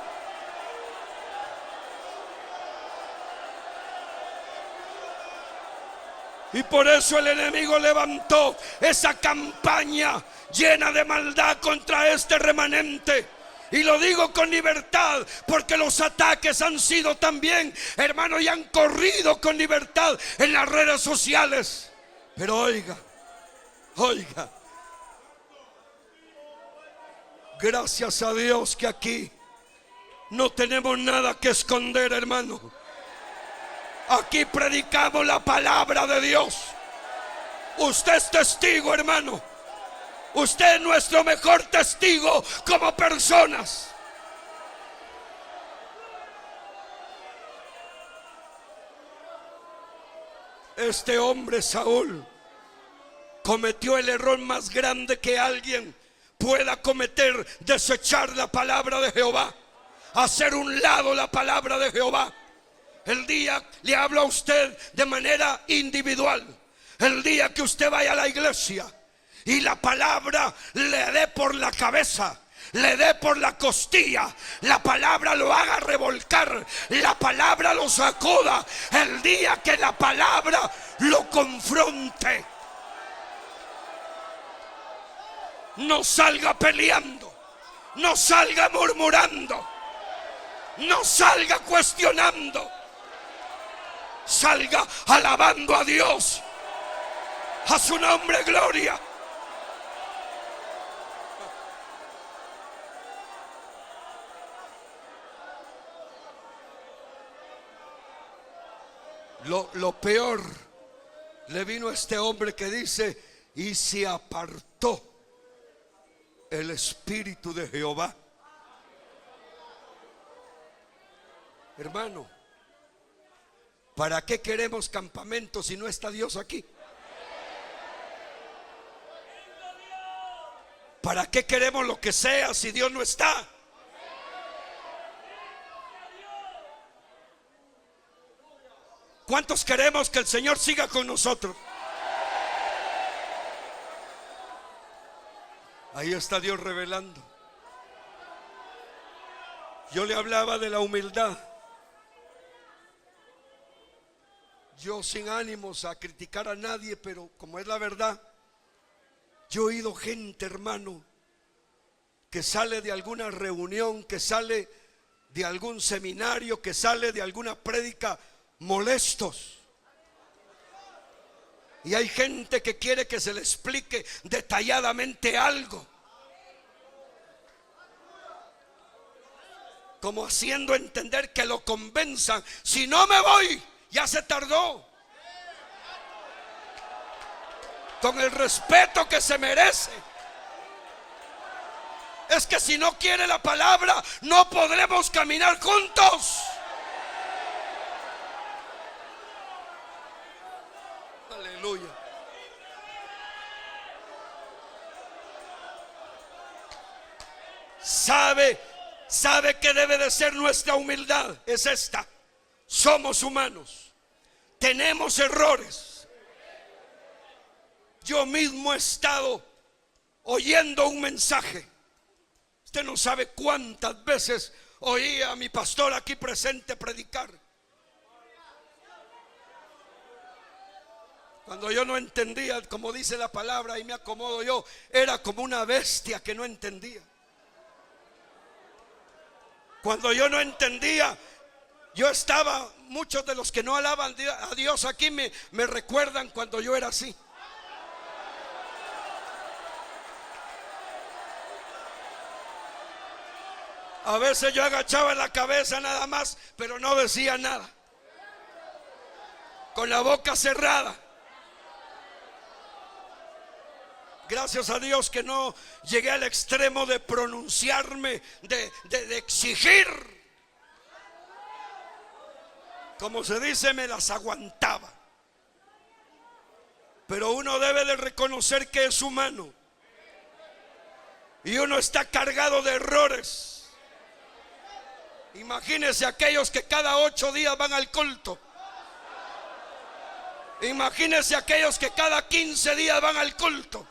Y por eso el enemigo levantó esa campaña llena de maldad contra este remanente. Y lo digo con libertad, porque los ataques han sido también, hermano, y han corrido con libertad en las redes sociales. Pero oiga, oiga, gracias a Dios que aquí no tenemos nada que esconder, hermano. Aquí predicamos la palabra de Dios. Usted es testigo, hermano. Usted es nuestro mejor testigo como personas. Este hombre, Saúl, cometió el error más grande que alguien pueda cometer: desechar la palabra de Jehová, hacer un lado la palabra de Jehová. El día le hablo a usted de manera individual. El día que usted vaya a la iglesia y la palabra le dé por la cabeza, le dé por la costilla, la palabra lo haga revolcar, la palabra lo sacuda, el día que la palabra lo confronte, no salga peleando, no salga murmurando, no salga cuestionando, salga alabando a Dios. A su nombre gloria. Lo peor le vino a este hombre que dice: y se apartó el Espíritu de Jehová. Hermano, ¿para qué queremos campamentos si no está Dios aquí? ¿Para qué queremos lo que sea si Dios no está? ¿Cuántos queremos que el Señor siga con nosotros? Ahí está Dios revelando. Yo le hablaba de la humildad. Yo sin ánimos a criticar a nadie, pero como es la verdad, yo he oído gente, hermano, que sale de alguna reunión, que sale de algún seminario, que sale de alguna prédica molestos. Y hay gente que quiere que se le explique detalladamente algo, como haciendo entender que lo convenzan. Si no me voy, ya se tardó. Con el respeto que se merece. Es que si no quiere la palabra, no podremos caminar juntos. Aleluya. Sabe que debe de ser nuestra humildad. Es esta: somos humanos, tenemos errores. Yo mismo he estado oyendo un mensaje. Usted no sabe cuántas veces oí a mi pastor aquí presente predicar. Cuando yo no entendía, como dice la palabra, y me acomodo yo, era como una bestia que no entendía. Cuando yo no entendía, Yo estaba, muchos de los que no alaban a Dios aquí me recuerdan cuando yo era así. A veces yo agachaba la cabeza nada más, pero no decía nada, con la boca cerrada. Gracias a Dios que no llegué al extremo de pronunciarme, de exigir. Como se dice, me las aguantaba. Pero uno debe de reconocer que es humano. Y uno está cargado de errores. Imagínense aquellos que cada 8 días van al culto. Imagínense aquellos que cada 15 días van al culto.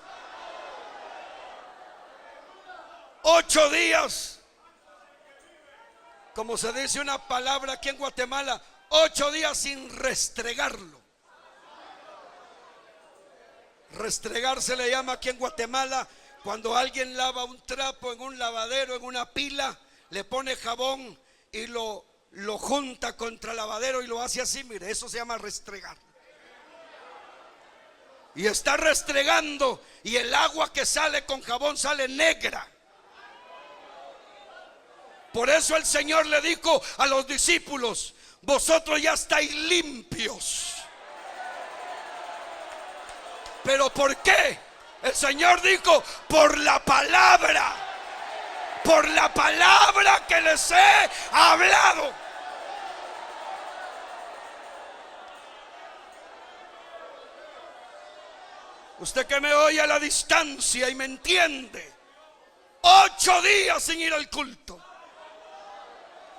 8 días. Como se dice una palabra aquí en Guatemala, 8 días sin restregarlo. Restregar se le llama aquí en Guatemala cuando alguien lava un trapo en un lavadero, en una pila, le pone jabón y lo junta contra el lavadero y lo hace así. Mire, eso se llama restregar. Y está restregando y el agua que sale con jabón sale negra. Por eso el Señor le dijo a los discípulos: vosotros ya estáis limpios. ¿Pero por qué? El Señor dijo: por la palabra. Por la palabra que les he hablado. Usted que me oye a la distancia y me entiende, 8 días sin ir al culto,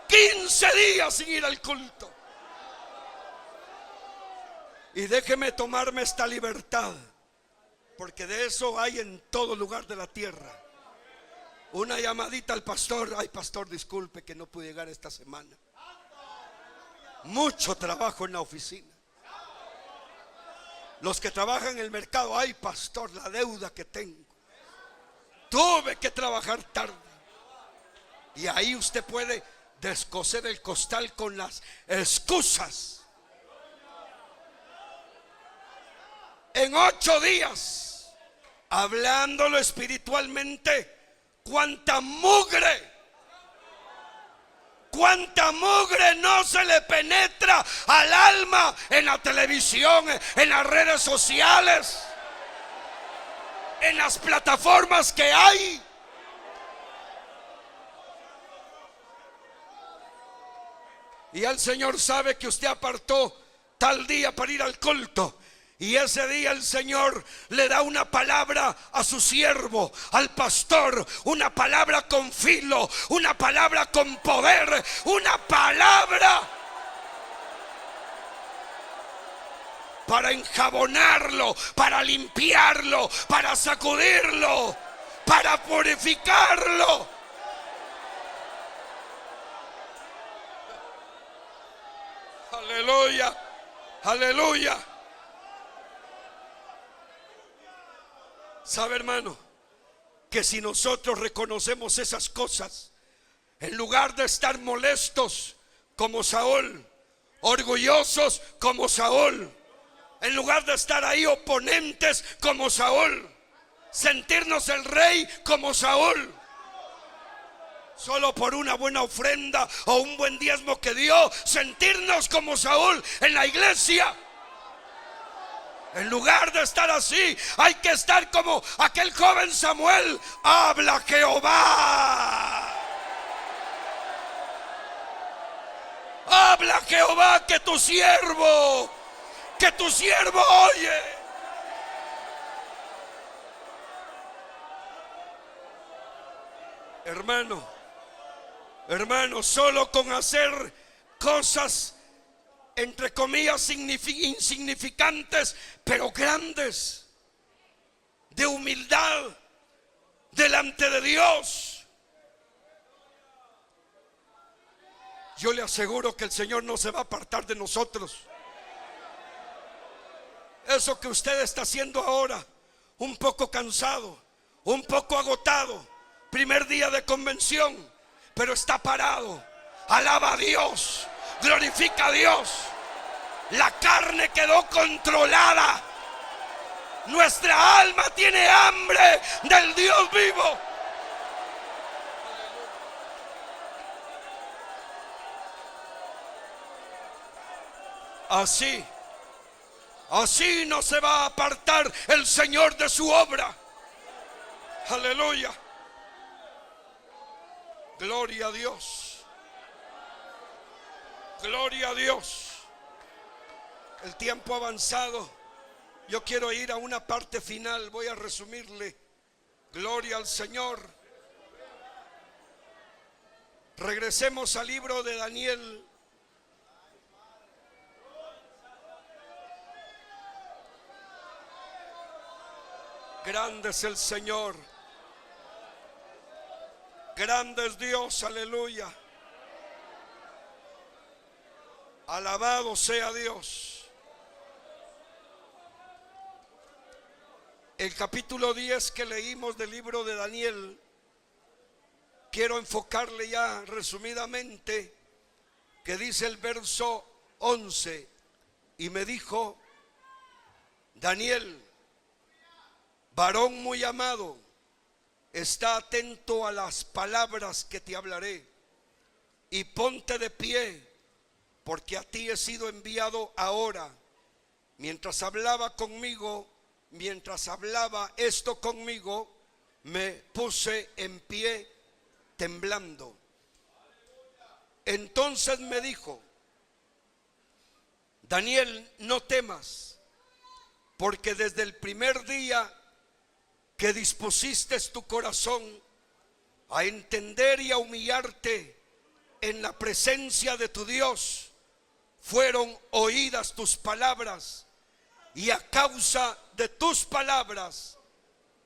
15 días sin ir al culto. Y déjeme tomarme esta libertad, porque de eso hay en todo lugar de la tierra. Una llamadita al pastor: ay, pastor, disculpe que no pude llegar esta semana. Mucho trabajo en la oficina. Los que trabajan en el mercado: ay, pastor, la deuda que tengo. Tuve que trabajar tarde. Y ahí usted puede descoser el costal con las excusas. En 8 días, hablándolo espiritualmente, cuánta mugre no se le penetra al alma en la televisión, en las redes sociales, en las plataformas que hay. Y el Señor sabe que usted apartó tal día para ir al culto. Y ese día el Señor le da una palabra a su siervo, al pastor, una palabra con filo, una palabra con poder, una palabra para enjabonarlo, para limpiarlo, para sacudirlo, para purificarlo. Aleluya, aleluya. ¿Sabe, hermano? Que si nosotros reconocemos esas cosas, en lugar de estar molestos como Saúl, orgullosos como Saúl, en lugar de estar ahí oponentes como Saúl, sentirnos el rey como Saúl, solo por una buena ofrenda o un buen diezmo que dio, sentirnos como Saúl en la iglesia. En lugar de estar así, hay que estar como aquel joven Samuel: habla Jehová. Habla Jehová, que tu siervo oye. Hermano, solo con hacer cosas entre comillas insignificantes, pero grandes, de humildad delante de Dios, yo le aseguro que el Señor no se va a apartar de nosotros. Eso que usted está haciendo ahora, un poco cansado, un poco agotado, primer día de convención, pero está parado, alaba a Dios, Glorifica a Dios. La carne quedó controlada. Nuestra alma tiene hambre del Dios vivo. Así no se va a apartar el Señor de su obra. Aleluya. Gloria a Dios. Gloria a Dios. El tiempo ha avanzado. Yo quiero ir a una parte final. Voy a resumirle. Gloria al Señor. Regresemos al libro de Daniel. Grande es el Señor. Grande es Dios, aleluya. Alabado sea Dios. El capítulo 10 que leímos del libro de Daniel, quiero enfocarle ya resumidamente, que dice el verso 11, y me dijo: Daniel, varón muy amado, está atento a las palabras que te hablaré y ponte de pie, porque a ti he sido enviado ahora. Mientras hablaba esto conmigo, me puse en pie temblando. Entonces me dijo: Daniel, no temas, porque desde el primer día que dispusiste tu corazón a entender y a humillarte en la presencia de tu Dios, fueron oídas tus palabras, y a causa de tus palabras,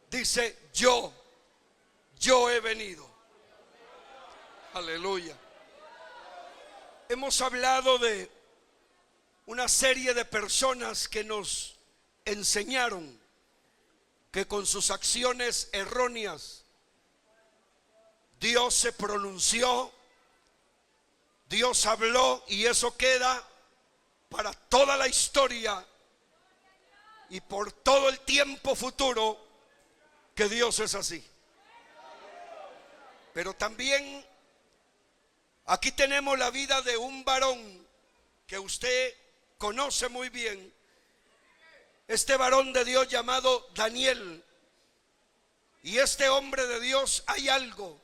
dice, yo he venido. Aleluya. Hemos hablado de una serie de personas que nos enseñaron que con sus acciones erróneas Dios se pronunció, Dios habló, y eso queda para toda la historia y por todo el tiempo futuro, que Dios es así. Pero también aquí tenemos la vida de un varón que usted conoce muy bien. Este varón de Dios llamado Daniel. Y este hombre de Dios, hay algo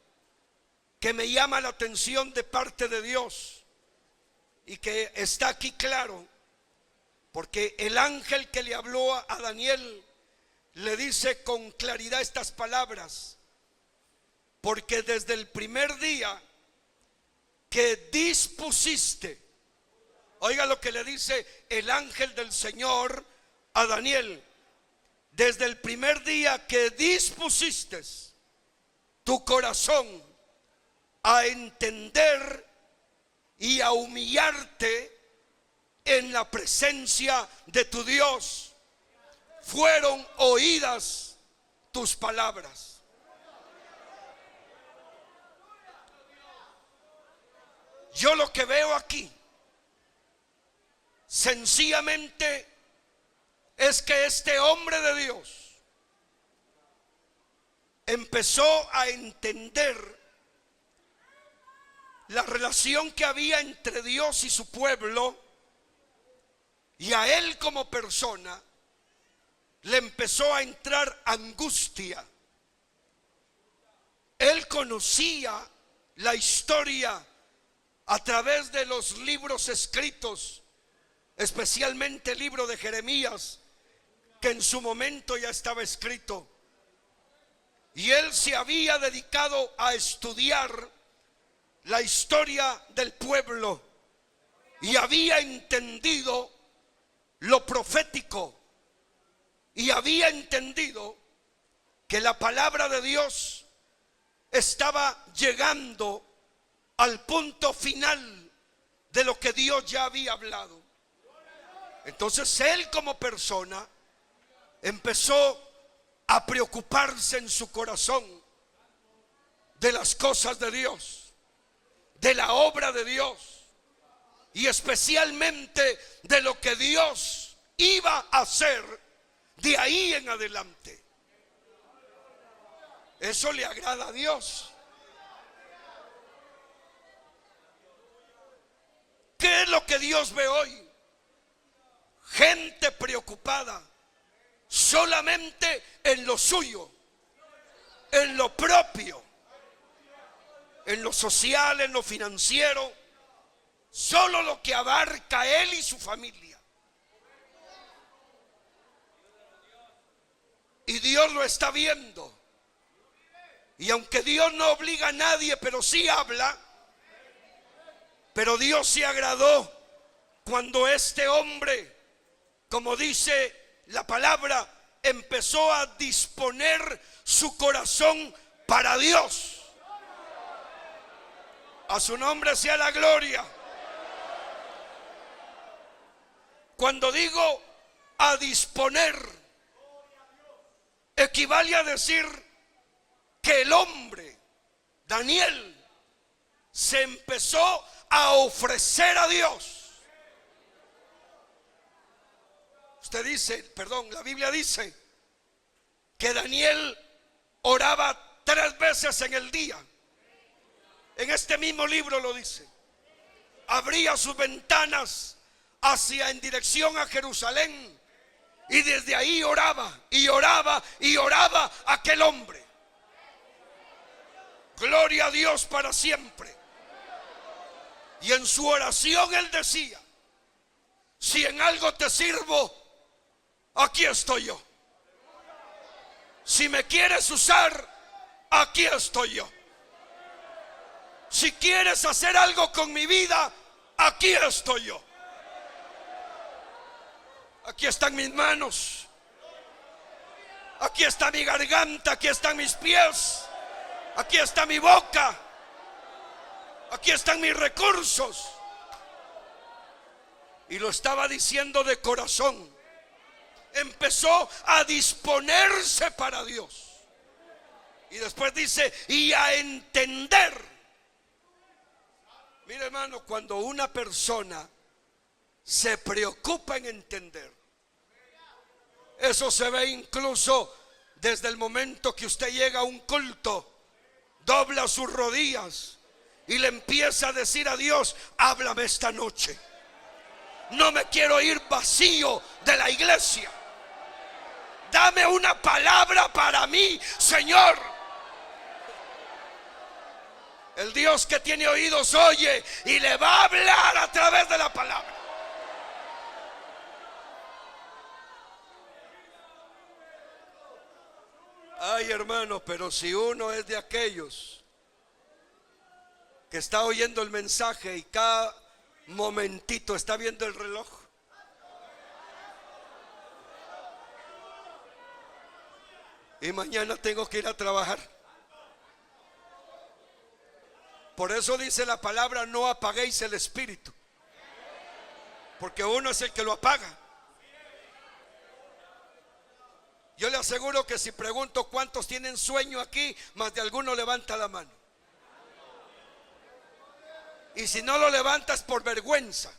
que me llama la atención de parte de Dios y que está aquí claro, porque el ángel que le habló a Daniel le dice con claridad estas palabras: porque desde el primer día que dispusiste, oiga lo que le dice el ángel del Señor a Daniel: desde el primer día que dispusiste tu corazón a entender y a humillarte en la presencia de tu Dios, fueron oídas tus palabras. Yo lo que veo aquí sencillamente es que este hombre de Dios empezó a entender la relación que había entre Dios y su pueblo, y a él como persona le empezó a entrar angustia. Él conocía la historia a través de los libros escritos, especialmente el libro de Jeremías, que en su momento ya estaba escrito, y él se había dedicado a estudiar la historia del pueblo y había entendido lo profético y había entendido que la palabra de Dios estaba llegando al punto final de lo que Dios ya había hablado. Entonces él como persona empezó a preocuparse en su corazón de las cosas de Dios, de la obra de Dios. y especialmente de lo que Dios iba a hacer de ahí en adelante. Eso le agrada a Dios. ¿Qué es lo que Dios ve hoy? Gente preocupada solamente en lo suyo, en lo propio, en lo social, en lo financiero, solo lo que abarca él y su familia. Y Dios lo está viendo. Y aunque Dios no obliga a nadie, pero sí habla. Pero Dios se agradó cuando este hombre, como dice la palabra, empezó a disponer su corazón para Dios. A su nombre sea la gloria. Cuando digo a disponer, equivale a decir que el hombre, Daniel, se empezó a ofrecer a Dios. Usted dice, perdón, la Biblia dice que Daniel oraba 3 veces en el día. En este mismo libro lo dice. Abría sus ventanas hacia en dirección a Jerusalén y desde ahí oraba y oraba y oraba aquel hombre. Gloria a Dios para siempre. Y en su oración él decía: si en algo te sirvo, aquí estoy yo. Si me quieres usar, aquí estoy yo. Si quieres hacer algo con mi vida, aquí estoy yo. Aquí están mis manos, aquí está mi garganta, aquí están mis pies, aquí está mi boca, aquí están mis recursos. Y lo estaba diciendo de corazón. Empezó a disponerse para Dios. Y después dice, y a entender. Mire, hermano, cuando una persona se preocupa en entender, eso se ve incluso desde el momento que usted llega a un culto, dobla sus rodillas y le empieza a decir a Dios: háblame esta noche. No me quiero ir vacío de la iglesia. Dame una palabra para mí, Señor. El Dios que tiene oídos oye y le va a hablar a través de la palabra. Ay, hermano, pero si uno es de aquellos que está oyendo el mensaje y cada momentito está viendo el reloj, y mañana tengo que ir a trabajar. Por eso dice la palabra: no apaguéis el espíritu, porque uno es el que lo apaga. Yo le aseguro que si pregunto cuántos tienen sueño aquí, más de alguno levanta la mano. Y si no lo levantas por vergüenza.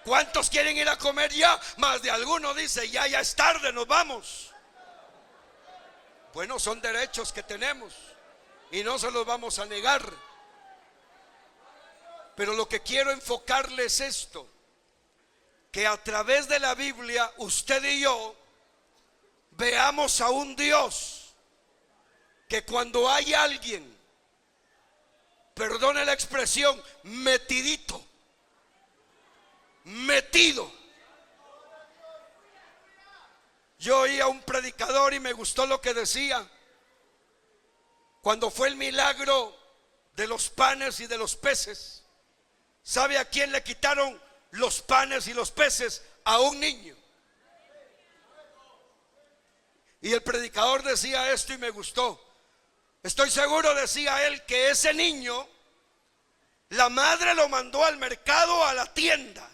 ¿Cuántos quieren ir a comer ya? Más de alguno dice: ya es tarde, nos vamos. Bueno, son derechos que tenemos y no se los vamos a negar. Pero lo que quiero enfocarles es esto: que a través de la Biblia usted y yo veamos a un Dios que cuando hay alguien, perdone la expresión, metido. Yo oí a un predicador y me gustó lo que decía. Cuando fue el milagro de los panes y de los peces, ¿sabe a quién le quitaron los panes y los peces? A un niño. Y el predicador decía esto y me gustó. Estoy seguro, decía él, que ese niño, la madre lo mandó al mercado, a la tienda,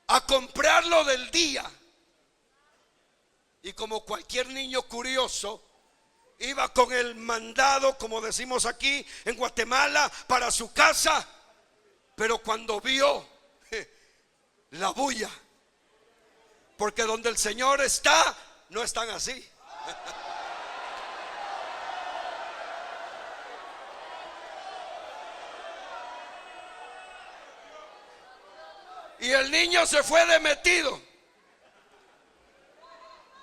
a comprarlo del día. Y como cualquier niño curioso, iba con el mandado, como decimos aquí en Guatemala, para su casa. Pero cuando vio la bulla, porque donde el Señor está, no están así. Y el niño se fue de metido.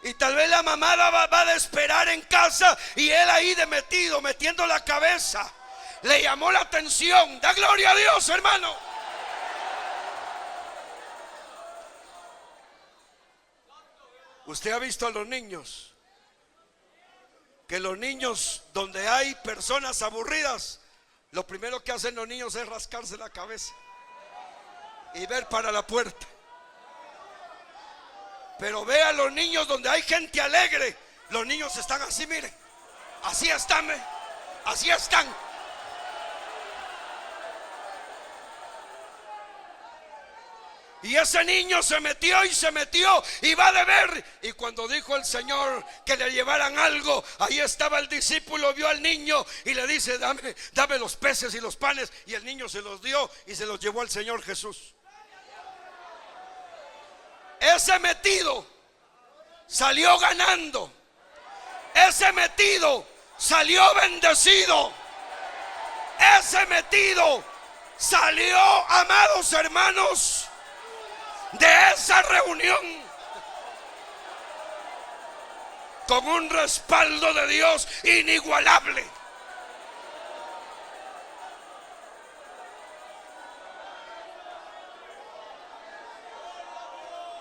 Y tal vez la mamá va a esperar en casa y él ahí de metido, metiendo la cabeza. Le llamó la atención. Da gloria a Dios, hermano. Usted ha visto a los niños, que los niños, donde hay personas aburridas, lo primero que hacen los niños es rascarse la cabeza y ver para la puerta. Pero ve a los niños donde hay gente alegre, los niños están así, mire, así están, así están. Y ese niño se metió y va de ver. Y cuando dijo el Señor que le llevaran algo, ahí estaba el discípulo, vio al niño y le dice: dame los peces y los panes. Y el niño se los dio y se los llevó al Señor Jesús. Ese metido salió ganando. Ese metido salió bendecido. Ese metido salió, amados hermanos, de esa reunión con un respaldo de Dios inigualable.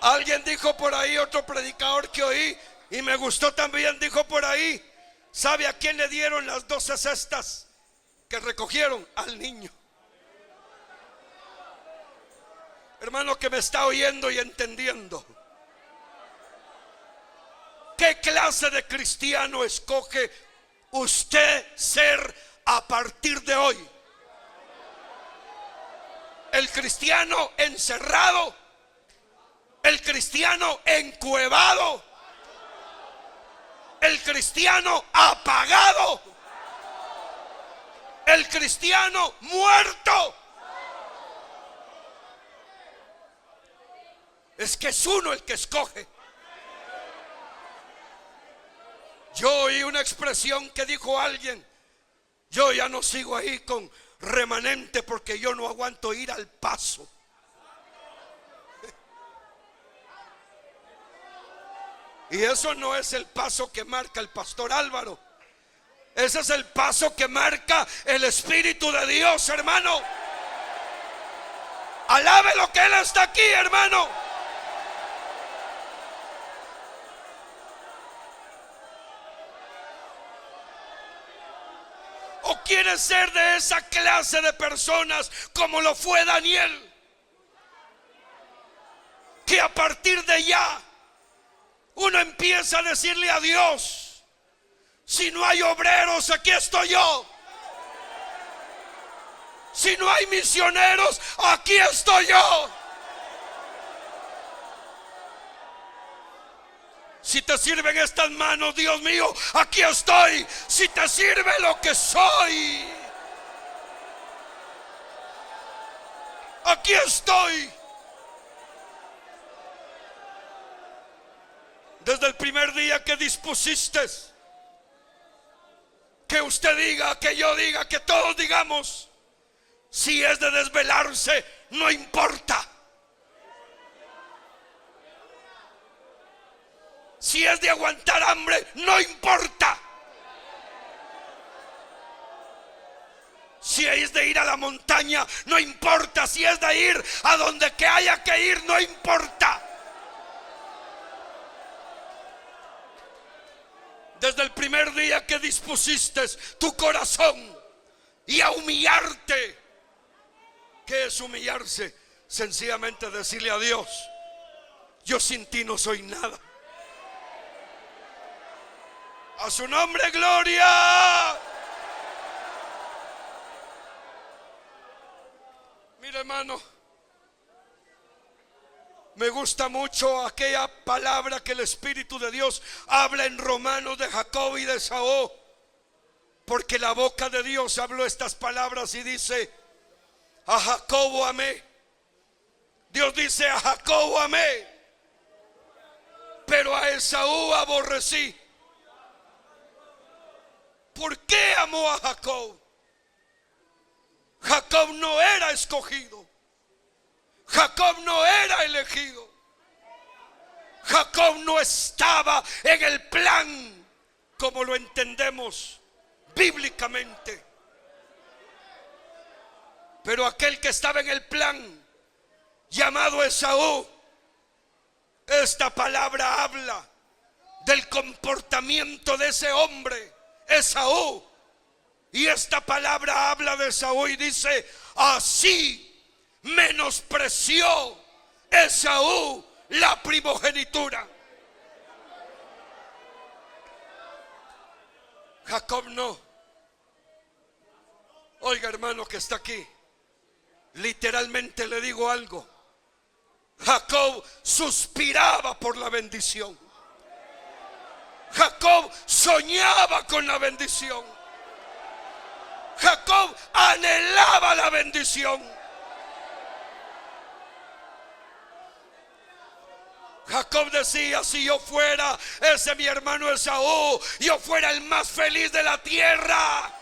Alguien dijo por ahí, otro predicador que oí y me gustó también, dijo por ahí: ¿sabe a quién le dieron las 12 cestas que recogieron? Al niño. Hermano que me está oyendo y entendiendo, ¿qué clase de cristiano escoge usted ser a partir de hoy? ¿El cristiano encerrado? ¿El cristiano encuevado? ¿El cristiano apagado? ¿El cristiano muerto? Es que es uno el que escoge. Yo oí una expresión que dijo alguien: yo ya no sigo ahí con remanente porque yo no aguanto ir al paso. Y eso no es el paso que marca el pastor Álvaro. Ese es el paso que marca el Espíritu de Dios, hermano. Alabe lo que Él está aquí, hermano. ¿O quiere ser de esa clase de personas como lo fue Daniel, que a partir de ya uno empieza a decirle a Dios: si no hay obreros, aquí estoy yo. Si no hay misioneros, aquí estoy yo. Si te sirven estas manos, Dios mío, aquí estoy. Si te sirve lo que soy, aquí estoy. Desde el primer día que dispusiste que usted diga, que yo diga, que todos digamos: si es de desvelarse, no importa. Si es de aguantar hambre, no importa. Si es de ir a la montaña, no importa. Si es de ir a donde que haya que ir, no importa. Desde el primer día que dispusiste tu corazón y a humillarte. ¿Qué es humillarse? Sencillamente decirle a Dios: yo sin ti no soy nada. A su nombre, gloria. Mire, hermano, me gusta mucho aquella palabra que el Espíritu de Dios habla en Romanos de Jacob y de Esaú, Porque la boca de Dios habló estas palabras y dice: a Jacobo amé. Dios dice: a Jacobo amé, pero a Esaú aborrecí. ¿Por qué amó a Jacob? Jacob no era escogido. Jacob no era elegido. Jacob no estaba en el plan como lo entendemos bíblicamente. Pero aquel que estaba en el plan, llamado Esaú, esta palabra habla del comportamiento de ese hombre, Esaú. Y esta palabra habla de Esaú y dice: así menospreció Esaú la primogenitura. Jacob no. Oiga, hermano que está aquí, literalmente le digo algo: Jacob suspiraba por la bendición. Jacob soñaba con la bendición. Jacob anhelaba la bendición. Jacob decía: si yo fuera ese mi hermano Esaú, yo fuera el más feliz de la tierra.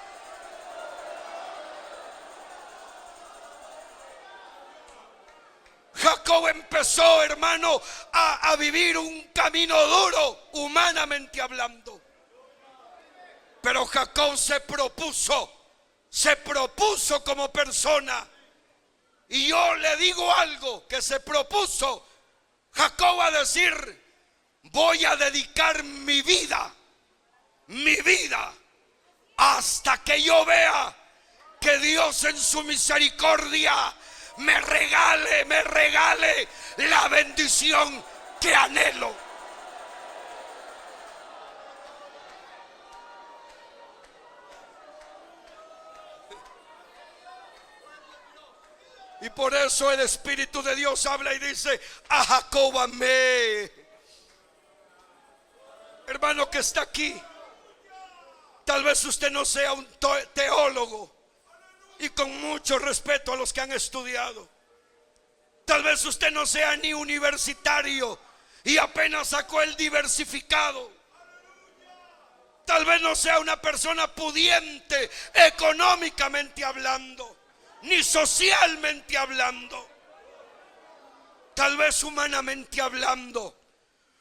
Jacob empezó, hermano, a vivir un camino duro, humanamente hablando. Pero Jacob se propuso como persona. Y yo le digo algo, que se propuso Jacob a decir: voy a dedicar mi vida, hasta que yo vea que Dios en su misericordia me regale la bendición que anhelo. Y por eso el Espíritu de Dios habla y dice: a Jacob amé. Hermano que está aquí, tal vez usted no sea un teólogo, y con mucho respeto a los que han estudiado, tal vez usted no sea ni universitario y apenas sacó el diversificado. Tal vez no sea una persona pudiente económicamente hablando, ni socialmente hablando. Tal vez humanamente hablando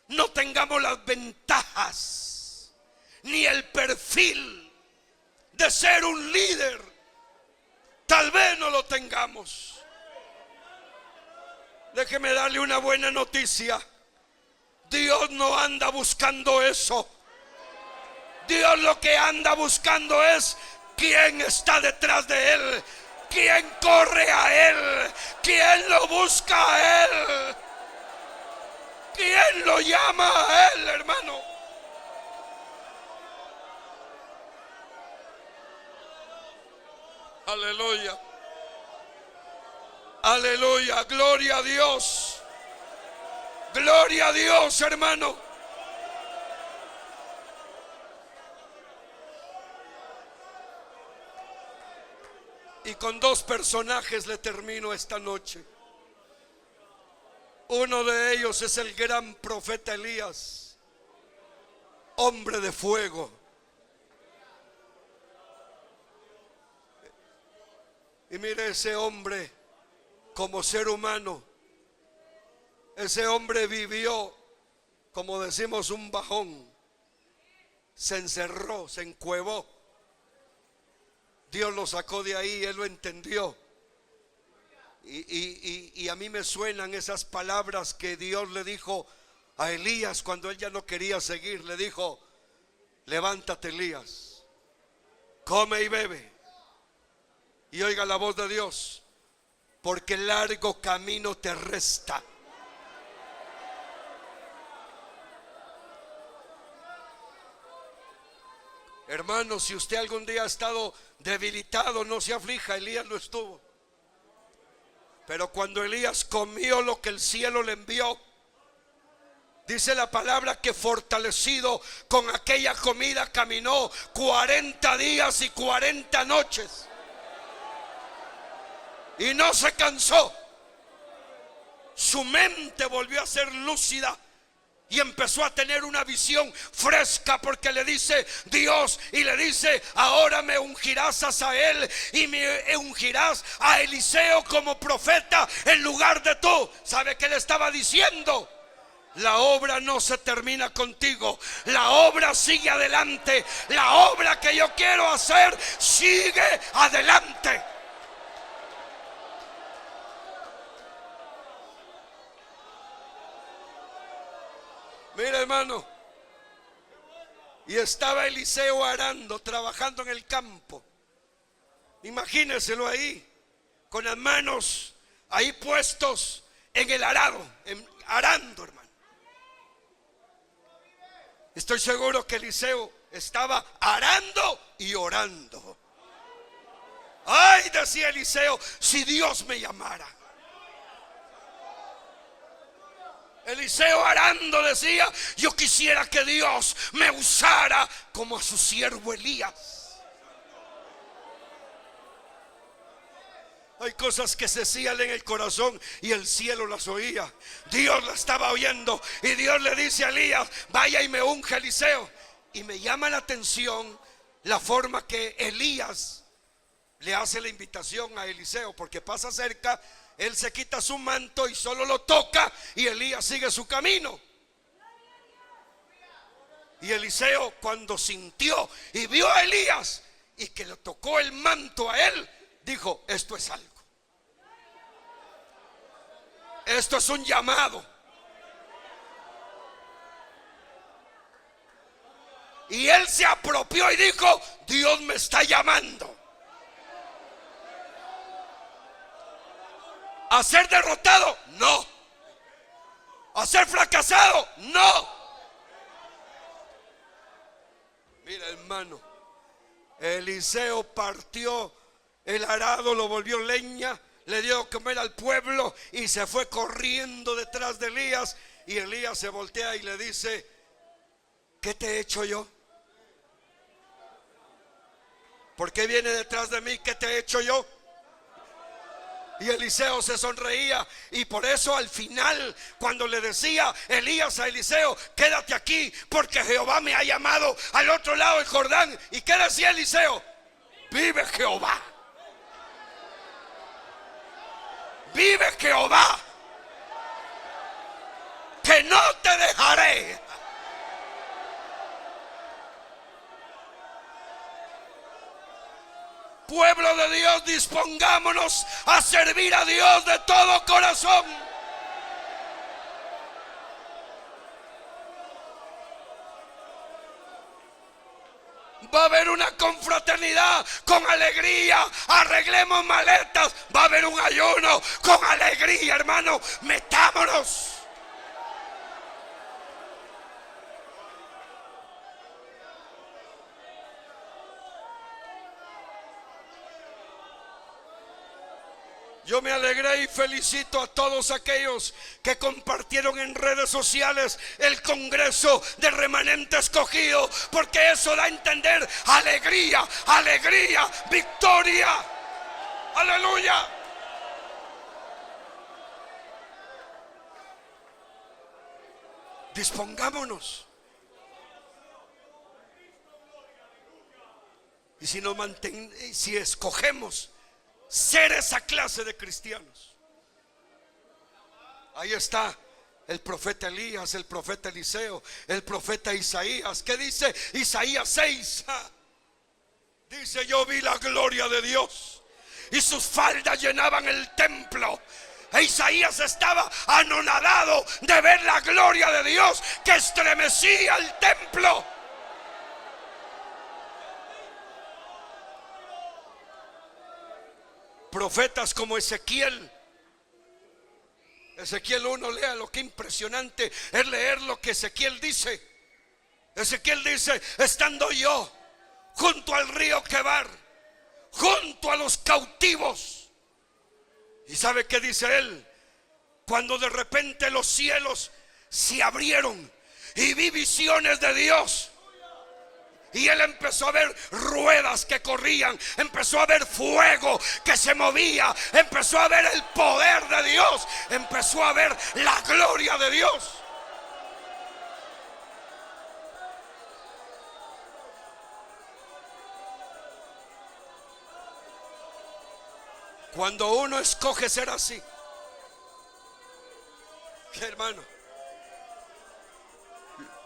no tengamos las ventajas ni el perfil de ser un líder. Tal vez no lo tengamos. Déjeme darle una buena noticia: Dios no anda buscando eso. Dios lo que anda buscando es quién está detrás de él, quién corre a él, quién lo busca a él, quién lo llama a él, hermano. Aleluya, aleluya, gloria a Dios, gloria a Dios, hermano. Y con dos personajes le termino esta noche. Uno de ellos es el gran profeta Elías, hombre de fuego. Y mire, ese hombre como ser humano, ese hombre vivió, como decimos, un bajón. Se encerró, se encuevó. Dios lo sacó de ahí, él lo entendió. Y a mí me suenan esas palabras que Dios le dijo a Elías cuando él ya no quería seguir. Le dijo: levántate, Elías, come y bebe, y oiga la voz de Dios, porque largo camino te resta. Hermano, si usted algún día ha estado debilitado, no se aflija, Elías lo estuvo. Pero cuando Elías comió lo que el cielo le envió, Dice la palabra que fortalecido con aquella comida caminó 40 días y 40 noches. Y no se cansó. Su mente volvió a ser lúcida y empezó a tener una visión fresca, porque le dice Dios, y le dice: ahora me ungirás a Asael y me ungirás a Eliseo como profeta en lugar de tú. ¿Sabe qué le estaba diciendo? La obra no se termina contigo, la obra sigue adelante. La obra que yo quiero hacer sigue adelante. Mira, hermano, y estaba Eliseo arando, trabajando en el campo. Imagíneselo ahí, con las manos ahí puestos en el arado, arando, hermano. Estoy seguro que Eliseo estaba arando y orando. Ay, decía Eliseo, si Dios me llamara. Eliseo arando decía: yo quisiera que Dios me usara como a su siervo Elías. Hay cosas que se decían en el corazón y el cielo las oía. Dios las estaba oyendo y Dios le dice a Elías: vaya y me unge a Eliseo. Y me llama la atención la forma que Elías le hace la invitación a Eliseo, porque pasa cerca, él se quita su manto y solo lo toca, y Elías sigue su camino. Y Eliseo, cuando sintió y vio a Elías y que le tocó el manto a él, dijo: esto es algo, esto es un llamado. Y él se apropió y dijo: Dios me está llamando. ¿A ser derrotado? No. ¿A ser fracasado? No. Mira, hermano, Eliseo partió el arado, lo volvió leña, le dio de comer al pueblo y se fue corriendo detrás de Elías. Y Elías se voltea y le dice: ¿qué te he hecho yo? ¿Por qué viene detrás de mí? ¿Qué te he hecho yo? Y Eliseo se sonreía, y por eso al final, cuando le decía Elías a Eliseo: quédate aquí porque Jehová me ha llamado al otro lado del Jordán. ¿Y qué decía Eliseo? Vive Jehová, vive Jehová, que no te dejaré. Pueblo de Dios, dispongámonos a servir a Dios de todo corazón. Va a haber una confraternidad con alegría. Arreglemos maletas. Va a haber un ayuno con alegría, hermano. Metámonos. Yo me alegré y felicito a todos aquellos que compartieron en redes sociales el Congreso de Remanente Escogido, porque eso da a entender alegría, alegría, victoria. Aleluya. Dispongámonos. Y si escogemos ser esa clase de cristianos, ahí está el profeta Elías, el profeta Eliseo, el profeta Isaías. ¿Qué dice Isaías 6? Dice: yo vi la gloria de Dios y sus faldas llenaban el templo. E Isaías estaba anonadado de ver la gloria de Dios que estremecía el templo. Profetas como Ezequiel 1, léalo, qué impresionante es leer lo que Ezequiel dice. Ezequiel dice: estando yo junto al río Quebar, junto a los cautivos. ¿Y sabe qué dice él? Cuando de repente los cielos se abrieron y vi visiones de Dios. Y él empezó a ver ruedas que corrían, empezó a ver fuego que se movía, empezó a ver el poder de Dios, empezó a ver la gloria de Dios. Cuando uno escoge ser así, hermano,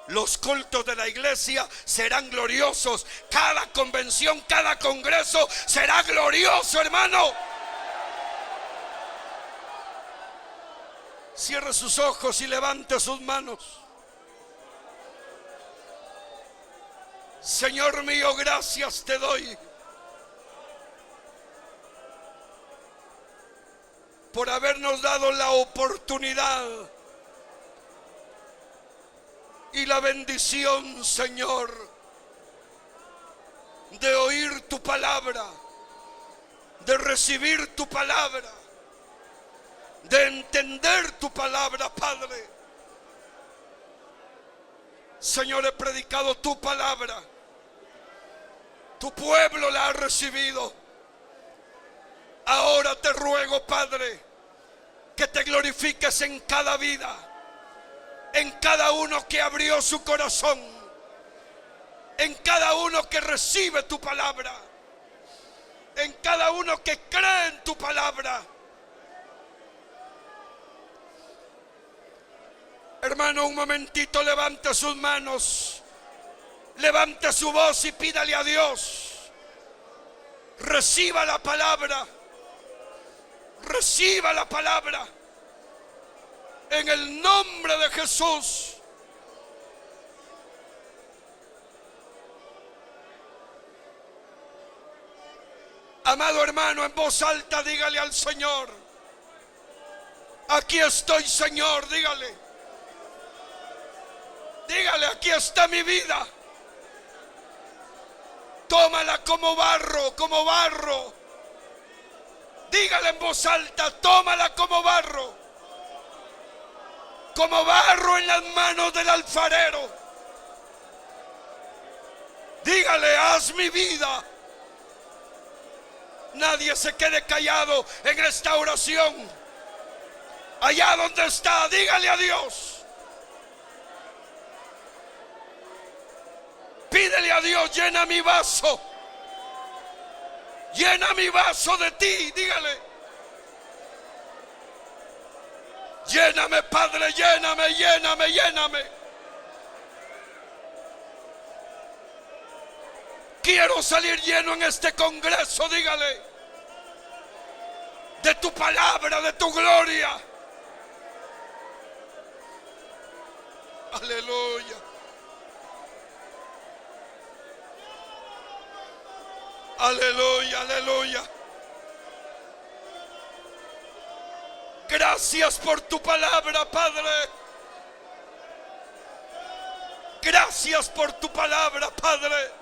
los cultos de la iglesia serán gloriosos. Cada convención, cada congreso será glorioso, hermano. Cierre sus ojos y levante sus manos. Señor mío, gracias te doy por habernos dado la oportunidad y la bendición, Señor, de oír tu palabra, de recibir tu palabra, de entender tu palabra, Padre. Señor, he predicado tu palabra, tu pueblo la ha recibido. Ahora te ruego, Padre, que te glorifiques en cada vida, en cada uno que abrió su corazón, en cada uno que recibe tu palabra, en cada uno que cree en tu palabra. Hermano, un momentito, levante sus manos, levante su voz y pídale a Dios. Reciba la palabra, reciba la palabra. En el nombre de Jesús. Amado hermano, en voz alta dígale al Señor: aquí estoy, Señor, dígale. Dígale, aquí está mi vida. Tómala como barro, como barro. Dígale en voz alta: tómala como barro. Como barro en las manos del alfarero. Dígale: haz mi vida. Nadie se quede callado en esta oración. Allá donde está, dígale a Dios. Pídele a Dios: llena mi vaso. Llena mi vaso de ti, dígale. Lléname, Padre, lléname, lléname, lléname. Quiero salir lleno en este congreso, dígale, de tu palabra, de tu gloria. Aleluya. Aleluya, aleluya. Gracias por tu palabra, Padre. Gracias por tu palabra, Padre.